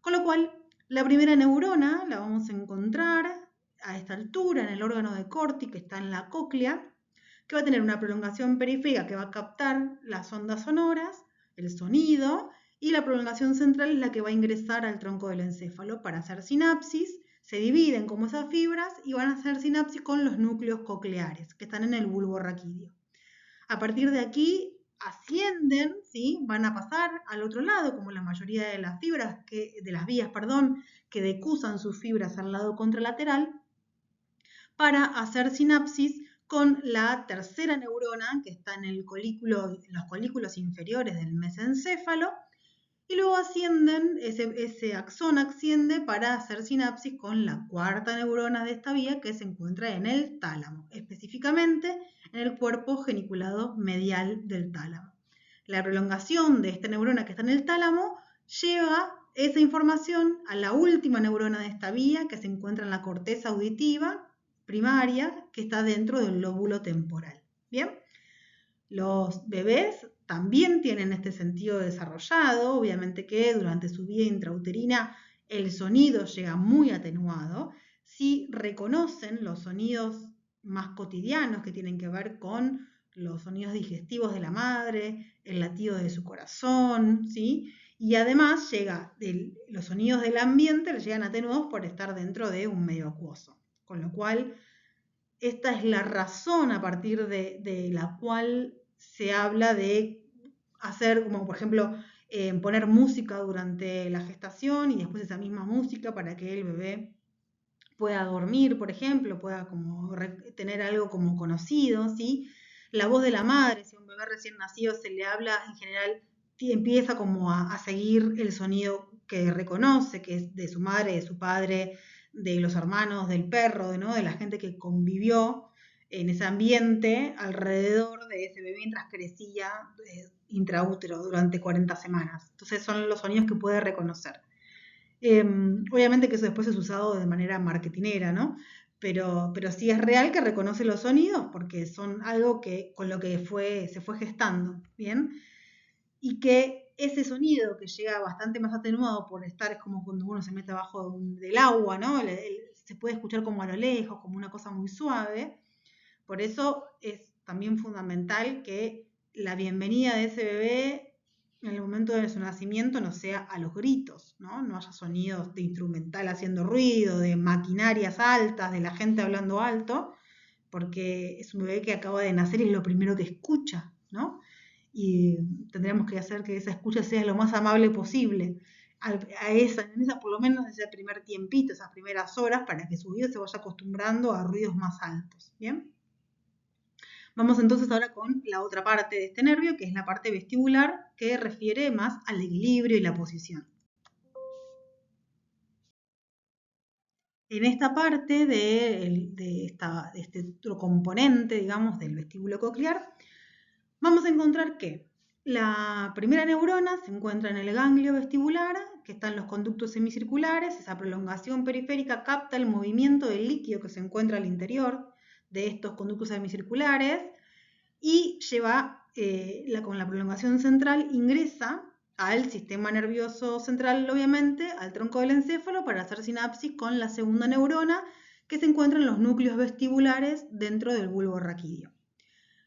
Con lo cual, la primera neurona la vamos a encontrar a esta altura en el órgano de Corti, que está en la cóclea, que va a tener una prolongación periférica que va a captar las ondas sonoras, el sonido, y la prolongación central es la que va a ingresar al tronco del encéfalo para hacer sinapsis. Se dividen como esas fibras y van a hacer sinapsis con los núcleos cocleares, que están en el bulbo raquídeo. A partir de aquí ascienden, ¿sí? Van a pasar al otro lado, como la mayoría de las fibras, de las vías, que decusan sus fibras al lado contralateral, para hacer sinapsis con la tercera neurona que está en los colículos inferiores del mesencéfalo, y luego ascienden, ese axón asciende para hacer sinapsis con la cuarta neurona de esta vía que se encuentra en el tálamo, específicamente en el cuerpo geniculado medial del tálamo. La prolongación de esta neurona que está en el tálamo lleva esa información a la última neurona de esta vía que se encuentra en la corteza auditiva primaria que está dentro del lóbulo temporal. ¿Bien? Los bebés también tienen este sentido desarrollado, obviamente que durante su vida intrauterina el sonido llega muy atenuado. Si reconocen los sonidos más cotidianos que tienen que ver con los sonidos digestivos de la madre, el latido de su corazón, ¿sí? Y además los sonidos del ambiente les llegan atenuados por estar dentro de un medio acuoso. Con lo cual, esta es la razón a partir de la cual se habla de hacer, como por ejemplo, poner música durante la gestación y después esa misma música para que el bebé pueda dormir, por ejemplo, pueda como tener algo como conocido, ¿sí? La voz de la madre, si a un bebé recién nacido se le habla, en general empieza como a seguir el sonido que reconoce, que es de su madre, de su padre, de los hermanos, del perro, ¿no? De la gente que convivió en ese ambiente alrededor de ese bebé mientras crecía intraútero durante 40 semanas. Entonces son los sonidos que puede reconocer. Obviamente que eso después es usado de manera marketinera, ¿no? Pero sí es real que reconoce los sonidos porque son algo con lo que se fue gestando, ¿bien? Y que ese sonido que llega bastante más atenuado por estar, es como cuando uno se mete abajo del agua, ¿no? Se puede escuchar como a lo lejos, como una cosa muy suave. Por eso es también fundamental que la bienvenida de ese bebé en el momento de su nacimiento no sea a los gritos, ¿no? No haya sonidos de instrumental haciendo ruido, de maquinarias altas, de la gente hablando alto, porque es un bebé que acaba de nacer y es lo primero que escucha, ¿no? Y tendríamos que hacer que esa escucha sea lo más amable posible, por lo menos ese primer tiempito, esas primeras horas, para que su oído se vaya acostumbrando a ruidos más altos, ¿bien? Vamos entonces ahora con la otra parte de este nervio, que es la parte vestibular, que refiere más al equilibrio y la posición. En esta parte de este otro componente, digamos, del vestíbulo coclear, vamos a encontrar que la primera neurona se encuentra en el ganglio vestibular, que está en los conductos semicirculares. Esa prolongación periférica capta el movimiento del líquido que se encuentra al interior de estos conductos semicirculares y con la prolongación central ingresa al sistema nervioso central, obviamente, al tronco del encéfalo para hacer sinapsis con la segunda neurona que se encuentra en los núcleos vestibulares dentro del bulbo raquídeo.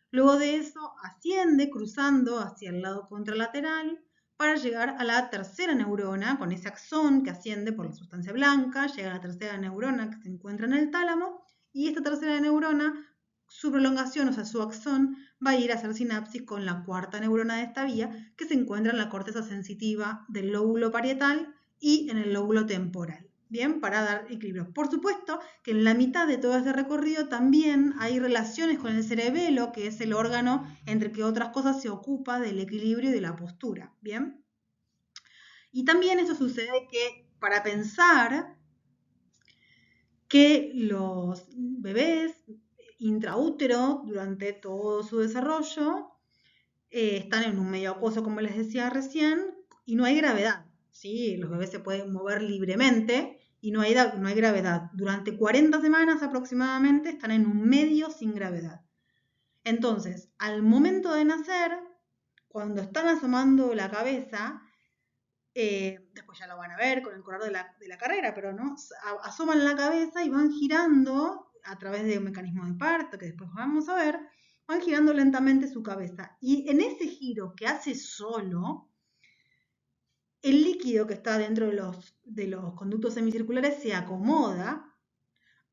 Luego de eso asciende cruzando hacia el lado contralateral para llegar a la tercera neurona, con ese axón que asciende por la sustancia blanca, llega a la tercera neurona que se encuentra en el tálamo, y esta tercera neurona, su prolongación, o sea, su axón, va a ir a hacer sinapsis con la cuarta neurona de esta vía, que se encuentra en la corteza sensitiva del lóbulo parietal y en el lóbulo temporal. Bien, para dar equilibrio. Por supuesto que en la mitad de todo este recorrido también hay relaciones con el cerebelo, que es el órgano, entre que otras cosas, se ocupa del equilibrio y de la postura. Bien. Y también eso sucede que para pensar que los bebés intraútero durante todo su desarrollo están en un medio acuoso, como les decía recién, y no hay gravedad, ¿sí? Los bebés se pueden mover libremente y no hay gravedad. Durante 40 semanas aproximadamente están en un medio sin gravedad. Entonces, al momento de nacer, cuando están asomando la cabeza, después ya lo van a ver con el correr de la carrera, pero no, asoman la cabeza y van girando a través de un mecanismo de parto que después vamos a ver, van girando lentamente su cabeza. Y en ese giro que hace solo, el líquido que está dentro de los conductos semicirculares se acomoda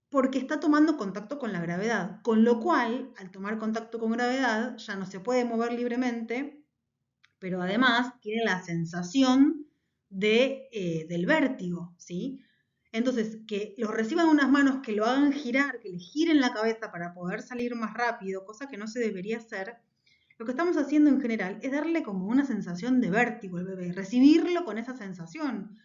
porque está tomando contacto con la gravedad, con lo cual, al tomar contacto con gravedad, ya no se puede mover libremente, pero además tiene la sensación del vértigo, ¿sí? Entonces, que lo reciban unas manos que lo hagan girar, que le giren la cabeza para poder salir más rápido, cosa que no se debería hacer, lo que estamos haciendo en general es darle como una sensación de vértigo al bebé, recibirlo con esa sensación.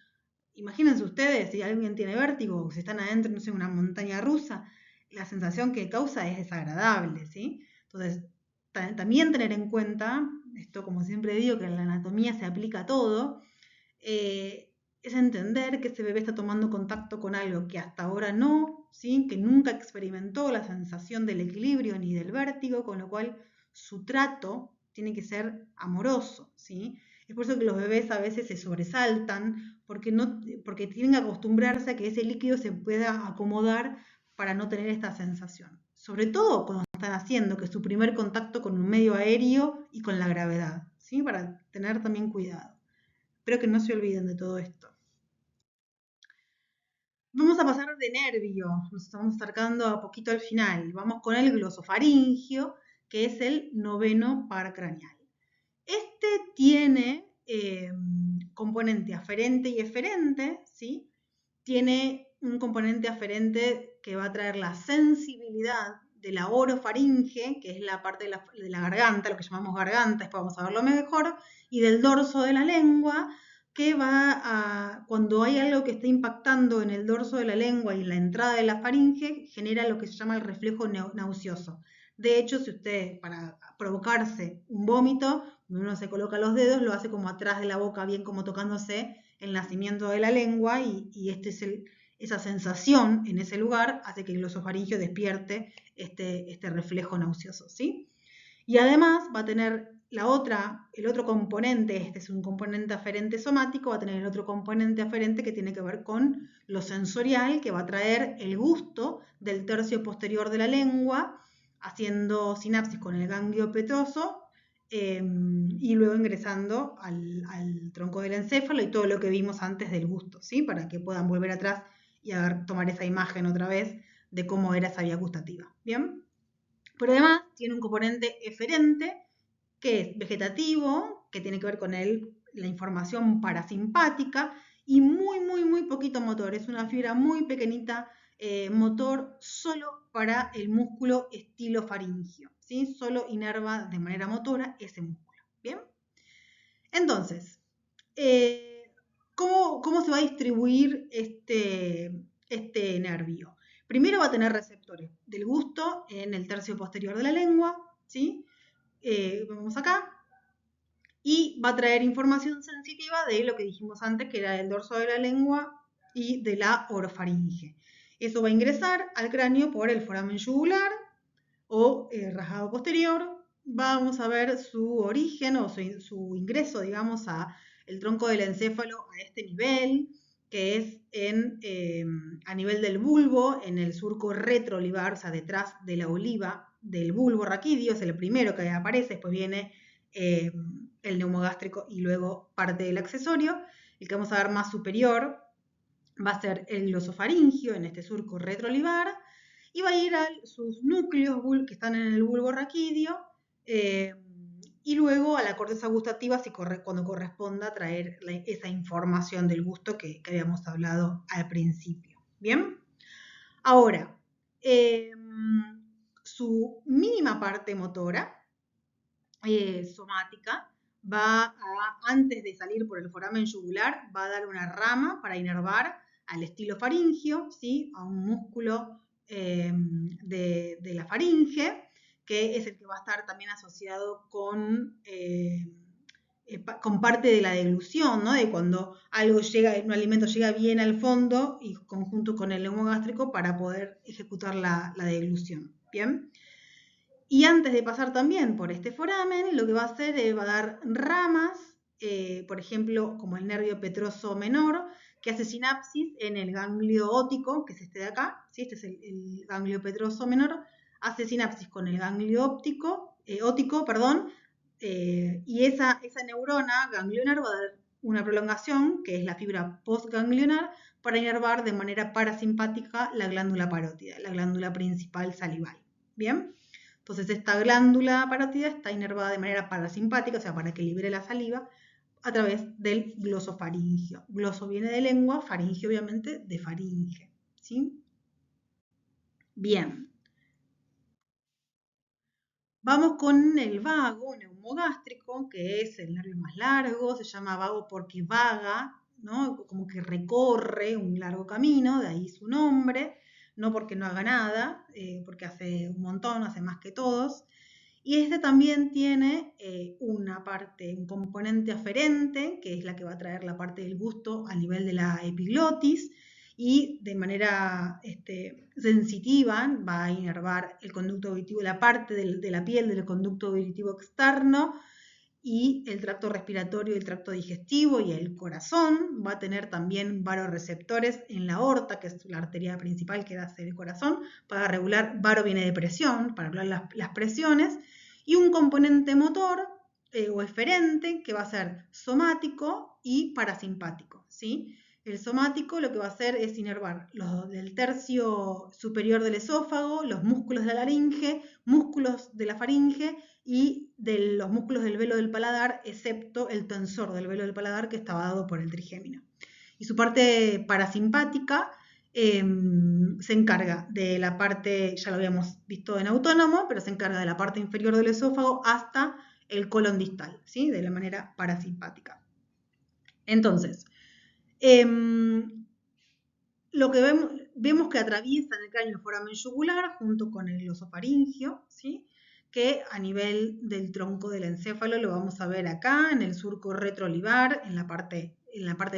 Imagínense ustedes, si alguien tiene vértigo o si están adentro, no sé, una montaña rusa, la sensación que causa es desagradable, ¿sí? Entonces, también tener en cuenta, esto como siempre digo, que en la anatomía se aplica a todo, es entender que ese bebé está tomando contacto con algo que hasta ahora no, ¿sí? Que nunca experimentó la sensación del equilibrio ni del vértigo, con lo cual su trato tiene que ser amoroso, ¿sí? Es por eso que los bebés a veces se sobresaltan, porque tienen que acostumbrarse a que ese líquido se pueda acomodar para no tener esta sensación. Sobre todo cuando están haciendo, que es su primer contacto con un medio aéreo y con la gravedad, ¿sí? Para tener también cuidado. Espero que no se olviden de todo esto. Vamos a pasar de nervio, nos estamos acercando a poquito al final. Vamos con el glosofaringio, que es el noveno par craneal. Este tiene componente aferente y eferente, ¿sí? Tiene un componente aferente que va a traer la sensibilidad de la orofaringe, que es la parte de la garganta, lo que llamamos garganta, después vamos a verlo mejor, y del dorso de la lengua, que va a, cuando hay algo que está impactando en el dorso de la lengua y en la entrada de la faringe, genera lo que se llama el reflejo nauseoso. De hecho, si usted, para provocarse un vómito, cuando uno se coloca los dedos, lo hace como atrás de la boca, bien como tocándose el nacimiento de la lengua, y este es esa sensación en ese lugar hace que el glosofaringio despierte este reflejo nauseoso, ¿sí? Y además va a tener el otro componente, este es un componente aferente somático, va a tener el otro componente aferente que tiene que ver con lo sensorial, que va a traer el gusto del tercio posterior de la lengua, haciendo sinapsis con el ganglio petroso, y luego ingresando al tronco del encéfalo y todo lo que vimos antes del gusto, ¿sí? Para que puedan volver atrás y tomar esa imagen otra vez de cómo era esa vía gustativa. ¿Bien? Pero además tiene un componente eferente que es vegetativo, que tiene que ver con la información parasimpática y muy poquito motor. Es una fibra muy pequeñita, motor solo para el músculo estilofaringio, ¿sí? Solo inerva de manera motora ese músculo. ¿Bien? Entonces, ¿cómo se va a distribuir este nervio? Primero va a tener receptores del gusto en el tercio posterior de la lengua, ¿sí? Vamos acá. Y va a traer información sensitiva de lo que dijimos antes, que era el dorso de la lengua y de la orofaringe. Eso va a ingresar al cráneo por el foramen yugular o rasgado posterior. Vamos a ver su origen o su ingreso, digamos, a el tronco del encéfalo a este nivel, que es a nivel del bulbo, en el surco retroolivar, o sea, detrás de la oliva del bulbo raquídeo, es el primero que aparece, después viene el neumogástrico y luego parte del accesorio. El que vamos a ver más superior va a ser el glosofaringio en este surco retroolivar, y va a ir a sus núcleos que están en el bulbo raquídeo, y luego a la corteza gustativa cuando corresponda traer esa información del gusto que habíamos hablado al principio. ¿Bien? Ahora, su mínima parte motora, somática, antes de salir por el foramen yugular, va a dar una rama para inervar al estilofaringio, ¿sí? A un músculo de la faringe, que es el que va a estar también asociado con parte de la deglución, ¿no? De cuando algo llega, un alimento llega bien al fondo y conjunto con el neumo gástrico para poder ejecutar la deglución. Bien. Y antes de pasar también por este foramen, lo que va a hacer es va a dar ramas, por ejemplo, como el nervio petroso menor, que hace sinapsis en el ganglio óptico, que es este de acá, ¿sí? Este es el ganglio petroso menor, hace sinapsis con el ganglio óptico, y esa neurona ganglionar va a dar una prolongación, que es la fibra postganglionar, para inervar de manera parasimpática la glándula parótida, la glándula principal salival. ¿Bien? Entonces esta glándula parótida está inervada de manera parasimpática, o sea, para que libere la saliva, a través del glosofaringio. Gloso viene de lengua, faringio obviamente de faringe. ¿Sí? Bien. Vamos con el vago neumogástrico, que es el nervio más largo, se llama vago porque vaga, ¿no? Como que recorre un largo camino, de ahí su nombre, no porque no haga nada, porque hace un montón, hace más que todos. Y este también tiene una parte, un componente aferente, que es la que va a traer la parte del gusto a nivel de la epiglotis, y de manera sensitiva va a inervar el conducto auditivo, la parte de la piel del conducto auditivo externo, y el tracto respiratorio, el tracto digestivo y el corazón. Va a tener también varoreceptores en la aorta, que es la arteria principal que da hacia el corazón, para regular, varo viene de presión, para regular las presiones, y un componente motor o eferente que va a ser somático y parasimpático, ¿sí? El somático lo que va a hacer es inervar los del tercio superior del esófago, los músculos de la laringe, músculos de la faringe y de los músculos del velo del paladar, excepto el tensor del velo del paladar que estaba dado por el trigémino. Y su parte parasimpática se encarga de la parte, ya lo habíamos visto en autónomo, pero se encarga de la parte inferior del esófago hasta el colon distal, ¿sí? De la manera parasimpática. Entonces, lo que vemos que atraviesa el cráneo el foramen yugular junto con el glosofaringio, ¿sí? Que a nivel del tronco del encéfalo lo vamos a ver acá en el surco retroolivar, en la parte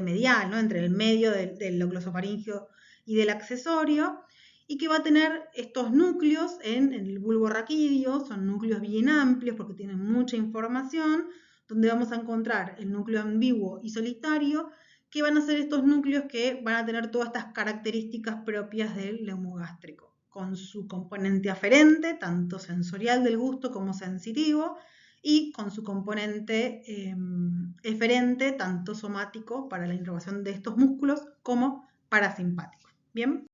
medial, ¿no? Entre el medio del glosofaringio y del accesorio, y que va a tener estos núcleos en el bulbo raquídeo, son núcleos bien amplios porque tienen mucha información, donde vamos a encontrar el núcleo ambiguo y solitario, que van a ser estos núcleos que van a tener todas estas características propias del neumogástrico, con su componente aferente, tanto sensorial del gusto como sensitivo, y con su componente eferente, tanto somático para la inervación de estos músculos como parasimpático. ¿Bien?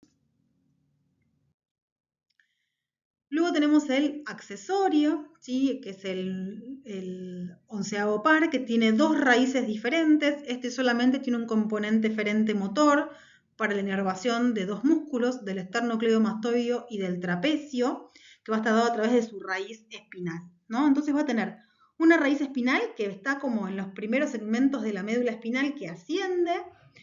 Luego tenemos el accesorio, ¿sí? Que es el 11º par, que tiene dos raíces diferentes. Este solamente tiene un componente eferente motor para la inervación de dos músculos, del esternocleidomastoideo y del trapecio, que va a estar dado a través de su raíz espinal, ¿no? Entonces va a tener una raíz espinal que está como en los primeros segmentos de la médula espinal que asciende.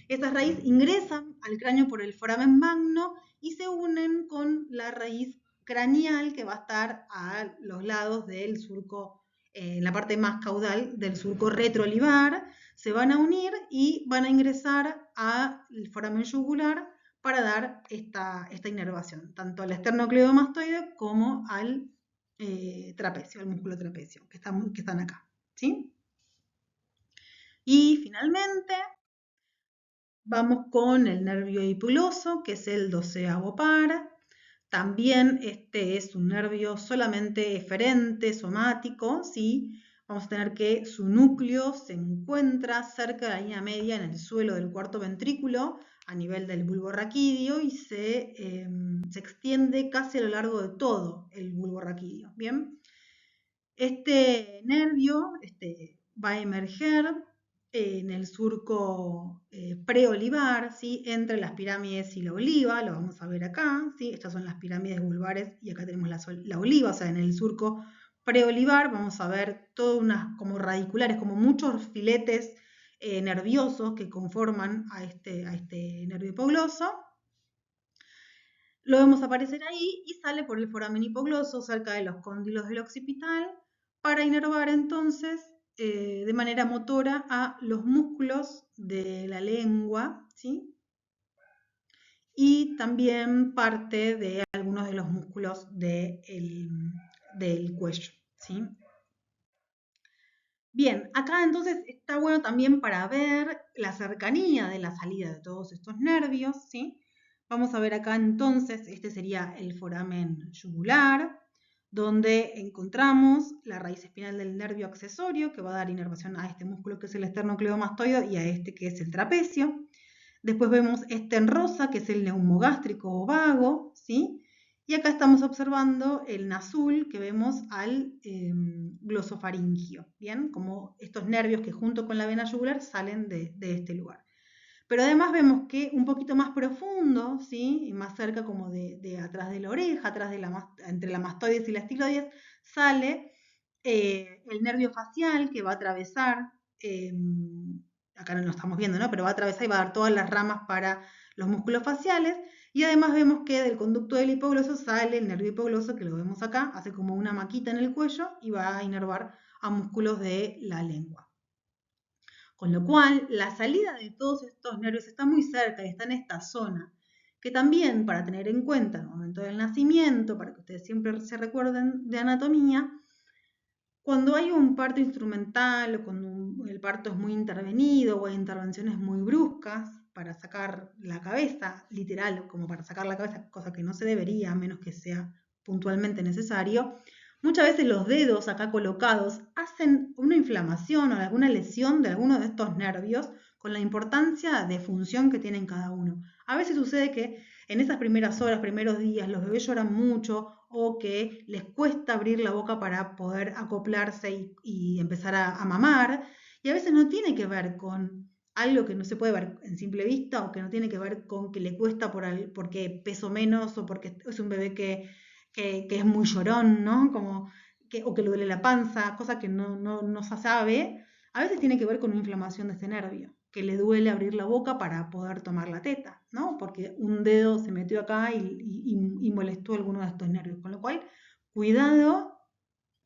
Estas raíces ingresan al cráneo por el foramen magno y se unen con la raíz craneal que va a estar a los lados del surco, en la parte más caudal del surco retroolivar, se van a unir y van a ingresar al foramen yugular para dar esta inervación, tanto al esternocleidomastoide como al trapecio, al músculo trapecio, que están acá, ¿sí? Y finalmente vamos con el nervio hipuloso, que es el 12º par. También este es un nervio solamente eferente, somático, ¿sí? Vamos a tener que su núcleo se encuentra cerca de la línea media en el suelo del cuarto ventrículo, a nivel del bulbo raquídeo, y se extiende casi a lo largo de todo el bulbo raquídeo. ¿Bien? Este nervio va a emerger en el surco preolivar, ¿sí? Entre las pirámides y la oliva, lo vamos a ver acá, ¿sí? Estas son las pirámides vulvares y acá tenemos la oliva, o sea, en el surco preolivar vamos a ver todas unas como radiculares, como muchos filetes nerviosos que conforman a este nervio hipogloso. Lo vemos aparecer ahí y sale por el foramen hipogloso cerca de los cóndilos del occipital para inervar entonces de manera motora a los músculos de la lengua, ¿sí? Y también parte de algunos de los músculos del cuello, ¿sí? Bien, acá entonces está bueno también para ver la cercanía de la salida de todos estos nervios, ¿sí? Vamos a ver acá entonces, este sería el foramen yugular, donde encontramos la raíz espinal del nervio accesorio, que va a dar inervación a este músculo que es el esternocleidomastoideo y a este que es el trapecio. Después vemos este en rosa, que es el neumogástrico o vago, ¿sí? Y acá estamos observando en azul que vemos al glosofaringio, ¿bien? Como estos nervios que junto con la vena yugular salen de este lugar. Pero además vemos que un poquito más profundo, ¿sí? Y más cerca como de atrás de la oreja, atrás de entre la mastoides y la estiloides, sale el nervio facial que va a atravesar, acá no lo estamos viendo, ¿no? Pero va a atravesar y va a dar todas las ramas para los músculos faciales. Y además vemos que del conducto del hipogloso sale el nervio hipogloso, que lo vemos acá, hace como una maquita en el cuello y va a inervar a músculos de la lengua. Con lo cual, la salida de todos estos nervios está muy cerca y está en esta zona, que también para tener en cuenta el momento del nacimiento, para que ustedes siempre se recuerden de anatomía, cuando hay un parto instrumental o cuando el parto es muy intervenido o hay intervenciones muy bruscas para sacar la cabeza, literal, como para sacar la cabeza, cosa que no se debería, a menos que sea puntualmente necesario, muchas veces los dedos acá colocados hacen una inflamación o alguna lesión de alguno de estos nervios con la importancia de función que tienen cada uno. A veces sucede que en esas primeras horas, primeros días, los bebés lloran mucho o que les cuesta abrir la boca para poder acoplarse y empezar a mamar. Y a veces no tiene que ver con algo que no se puede ver en simple vista o que no tiene que ver con que le cuesta porque peso menos o porque es un bebé que es muy llorón, ¿no? O que le duele la panza, cosa que no se sabe. A veces tiene que ver con una inflamación de ese nervio, que le duele abrir la boca para poder tomar la teta, ¿no? Porque un dedo se metió acá y molestó alguno de estos nervios. Con lo cual, cuidado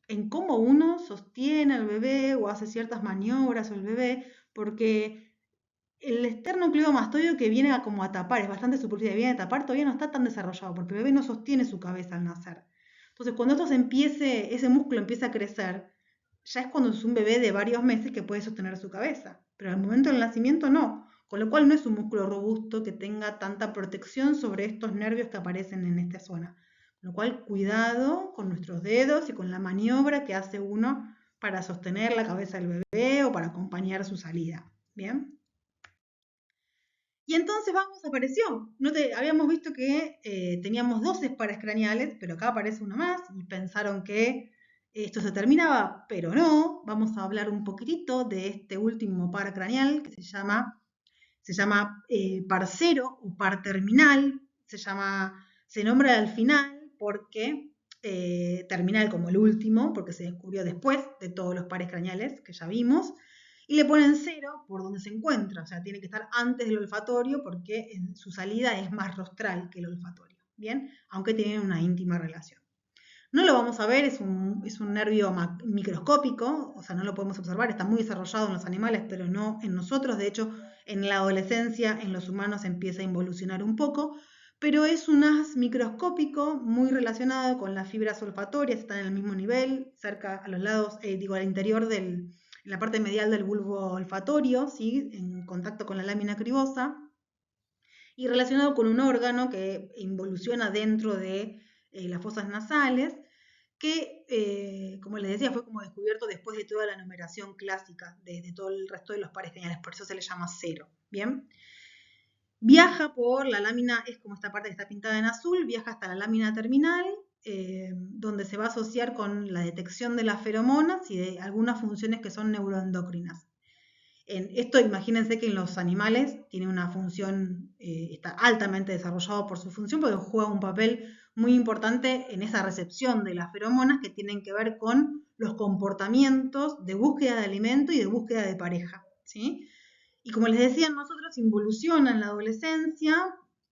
en cómo uno sostiene al bebé o hace ciertas maniobras al bebé, porque el esternocleidomastoideo que viene como a tapar, es bastante superficial, viene a tapar, todavía no está tan desarrollado, porque el bebé no sostiene su cabeza al nacer. Entonces, cuando ese músculo empieza a crecer, ya es cuando es un bebé de varios meses que puede sostener su cabeza, pero al momento del nacimiento no, con lo cual no es un músculo robusto que tenga tanta protección sobre estos nervios que aparecen en esta zona. Con lo cual, cuidado con nuestros dedos y con la maniobra que hace uno para sostener la cabeza del bebé o para acompañar su salida. ¿Bien? Y entonces vamos, apareció. Habíamos visto que teníamos 12 pares craneales, pero acá aparece uno más y pensaron que esto se terminaba, pero no. Vamos a hablar un poquitito de este último par craneal que se llama par cero o par terminal. Se nombra al final porque terminal como el último, porque se descubrió después de todos los pares craneales que ya vimos. Y le ponen cero por donde se encuentra, o sea, tiene que estar antes del olfatorio porque su salida es más rostral que el olfatorio, ¿bien? Aunque tienen una íntima relación. No lo vamos a ver, es un nervio microscópico, o sea, no lo podemos observar, está muy desarrollado en los animales, pero no en nosotros. De hecho, en la adolescencia, en los humanos empieza a involucionar un poco, pero es un haz microscópico muy relacionado con las fibras olfatorias, están en el mismo nivel, cerca a los lados, al interior en la parte medial del bulbo olfatorio, ¿sí? En contacto con la lámina cribosa, y relacionado con un órgano que involuciona dentro de las fosas nasales, que, como les decía, fue como descubierto después de toda la numeración clásica de todo el resto de los pares craneales, por eso se le llama cero, ¿bien? Viaja por la lámina, es como esta parte que está pintada en azul, viaja hasta la lámina terminal, donde se va a asociar con la detección de las feromonas y de algunas funciones que son neuroendocrinas. Esto, imagínense que en los animales tiene una función, está altamente desarrollado por su función, porque juega un papel muy importante en esa recepción de las feromonas que tienen que ver con los comportamientos de búsqueda de alimento y de búsqueda de pareja, ¿sí? Y como les decía, nosotros involuciona en la adolescencia,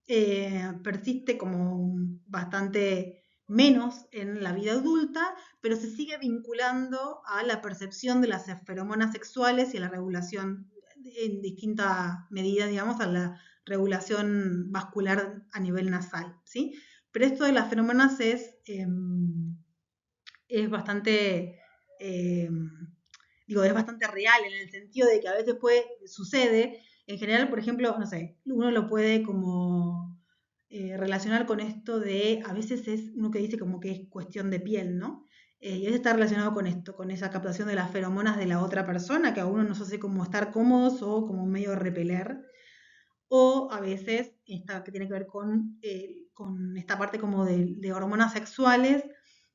persiste como bastante menos en la vida adulta, pero se sigue vinculando a la percepción de las feromonas sexuales y a la regulación en distinta medida, digamos, a la regulación vascular a nivel nasal, ¿sí? Pero esto de las feromonas es bastante, es bastante real en el sentido de que a veces sucede, en general, por ejemplo, no sé, uno lo puede como relacionar con esto de, a veces es uno que dice como que es cuestión de piel, ¿no? Y a veces está relacionado con esto, con esa captación de las feromonas de la otra persona, que a uno nos hace como estar cómodos o como medio repeler, o a veces esta que tiene que ver con esta parte como de hormonas sexuales.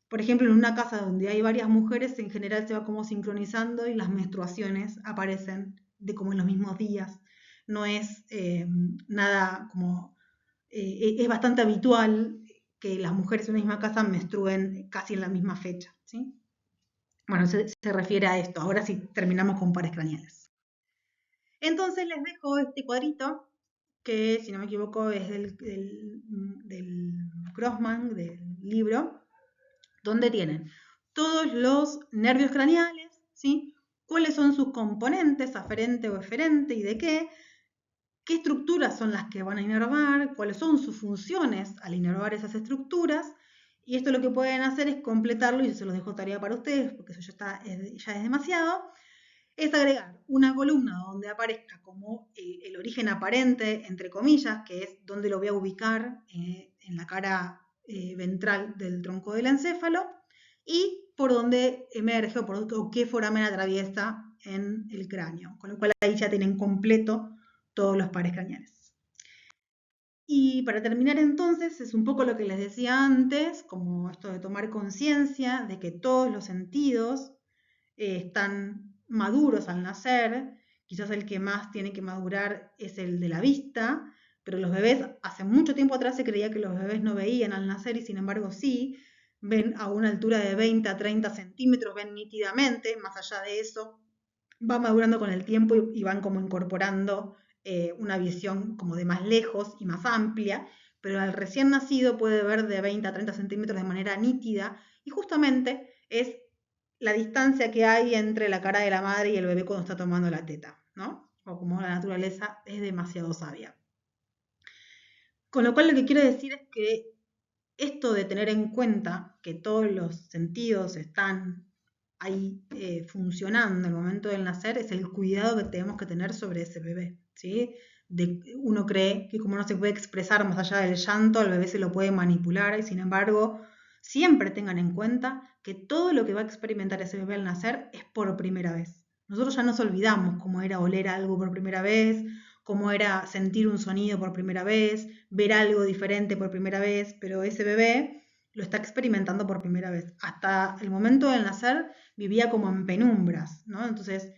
Por ejemplo, en una casa donde hay varias mujeres, en general se va como sincronizando y las menstruaciones aparecen como en los mismos días. No es nada como... es bastante habitual que las mujeres en una misma casa menstruen casi en la misma fecha, ¿sí? Bueno, se refiere a esto. Ahora sí terminamos con pares craneales. Entonces les dejo este cuadrito que, si no me equivoco, es del Grossman, del libro, donde tienen todos los nervios craneales, ¿sí? Cuáles son sus componentes, aferente o eferente, y de qué estructuras son las que van a inervar, cuáles son sus funciones al inervar esas estructuras, y esto lo que pueden hacer es completarlo, y yo se los dejo tarea para ustedes, porque eso ya es demasiado, es agregar una columna donde aparezca como el origen aparente, entre comillas, que es donde lo voy a ubicar en la cara ventral del tronco del encéfalo, y por donde emerge o qué foramen atraviesa en el cráneo, con lo cual ahí ya tienen completo todos los pares craneales. Y para terminar entonces, es un poco lo que les decía antes, como esto de tomar conciencia de que todos los sentidos están maduros al nacer. Quizás el que más tiene que madurar es el de la vista, pero los bebés, hace mucho tiempo atrás se creía que los bebés no veían al nacer y sin embargo sí, ven a una altura de 20 a 30 centímetros, ven nítidamente. Más allá de eso, va madurando con el tiempo y van como incorporando una visión como de más lejos y más amplia, pero al recién nacido puede ver de 20 a 30 centímetros de manera nítida, y justamente es la distancia que hay entre la cara de la madre y el bebé cuando está tomando la teta, ¿no? O como la naturaleza es demasiado sabia. Con lo cual lo que quiero decir es que esto de tener en cuenta que todos los sentidos están ahí funcionando en el momento del nacer es el cuidado que tenemos que tener sobre ese bebé, ¿sí? Uno cree que como no se puede expresar más allá del llanto, al bebé se lo puede manipular, y sin embargo, siempre tengan en cuenta que todo lo que va a experimentar ese bebé al nacer es por primera vez. Nosotros ya nos olvidamos cómo era oler algo por primera vez, cómo era sentir un sonido por primera vez, ver algo diferente por primera vez, pero ese bebé lo está experimentando por primera vez. Hasta el momento del nacer vivía como en penumbras, ¿no? Entonces,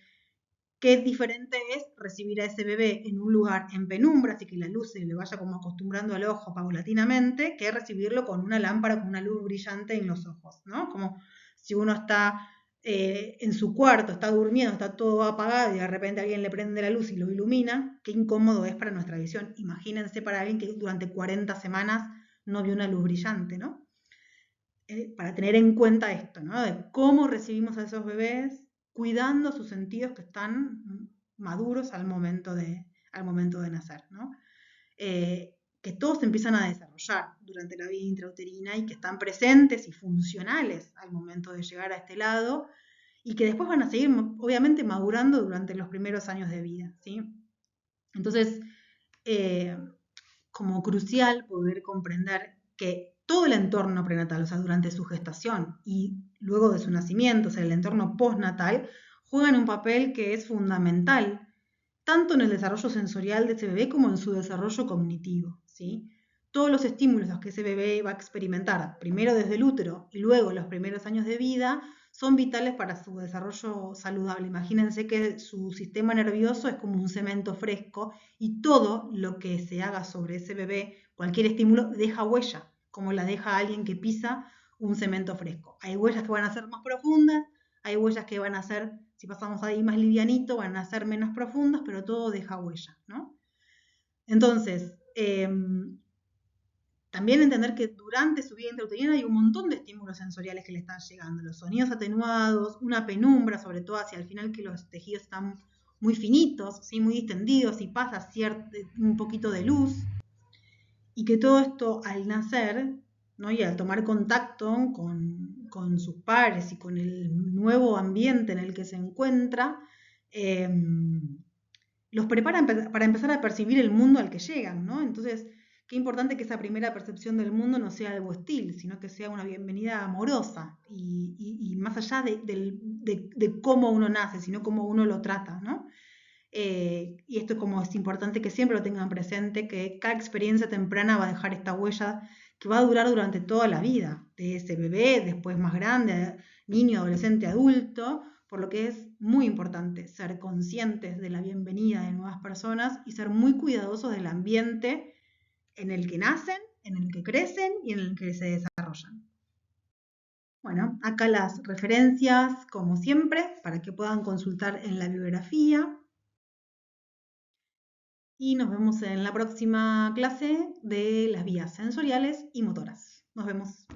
qué diferente es recibir a ese bebé en un lugar en penumbras y que la luz se le vaya como acostumbrando al ojo paulatinamente, que recibirlo con una lámpara, con una luz brillante en los ojos, ¿no? Como si uno está en su cuarto, está durmiendo, está todo apagado y de repente alguien le prende la luz y lo ilumina, qué incómodo es para nuestra visión. Imagínense para alguien que durante 40 semanas no vio una luz brillante, ¿no? Para tener en cuenta esto, ¿no? De cómo recibimos a esos bebés, cuidando sus sentidos que están maduros al momento de nacer, ¿no? Que todos se empiezan a desarrollar durante la vida intrauterina y que están presentes y funcionales al momento de llegar a este lado, y que después van a seguir, obviamente, madurando durante los primeros años de vida, ¿sí? Entonces, como crucial poder comprender que todo el entorno prenatal, o sea, durante su gestación y luego de su nacimiento, o sea, el entorno postnatal, juegan un papel que es fundamental, tanto en el desarrollo sensorial de ese bebé como en su desarrollo cognitivo, ¿sí? Todos los estímulos que ese bebé va a experimentar, primero desde el útero y luego los primeros años de vida, son vitales para su desarrollo saludable. Imagínense que su sistema nervioso es como un cemento fresco y todo lo que se haga sobre ese bebé, cualquier estímulo, deja huella, como la deja alguien que pisa un cemento fresco. Hay huellas que van a ser más profundas, hay huellas que van a ser, si pasamos ahí más livianito, van a ser menos profundas, pero todo deja huella, ¿no? Entonces, también entender que durante su vida intrauterina hay un montón de estímulos sensoriales que le están llegando, los sonidos atenuados, una penumbra, sobre todo hacia el final que los tejidos están muy finitos, ¿sí? Muy distendidos y pasa un poquito de luz, y que todo esto al nacer, ¿no? Y al tomar contacto con sus pares y con el nuevo ambiente en el que se encuentra, los preparan para empezar a percibir el mundo al que llegan, ¿no? Entonces, qué importante que esa primera percepción del mundo no sea algo hostil, sino que sea una bienvenida amorosa y más allá de cómo uno nace, sino cómo uno lo trata, ¿no? Y esto como es importante que siempre lo tengan presente, que cada experiencia temprana va a dejar esta huella que va a durar durante toda la vida, de ese bebé, después más grande, niño, adolescente, adulto, por lo que es muy importante ser conscientes de la bienvenida de nuevas personas y ser muy cuidadosos del ambiente en el que nacen, en el que crecen y en el que se desarrollan. Bueno, acá las referencias, como siempre, para que puedan consultar en la bibliografía. Y nos vemos en la próxima clase de las vías sensoriales y motoras. Nos vemos.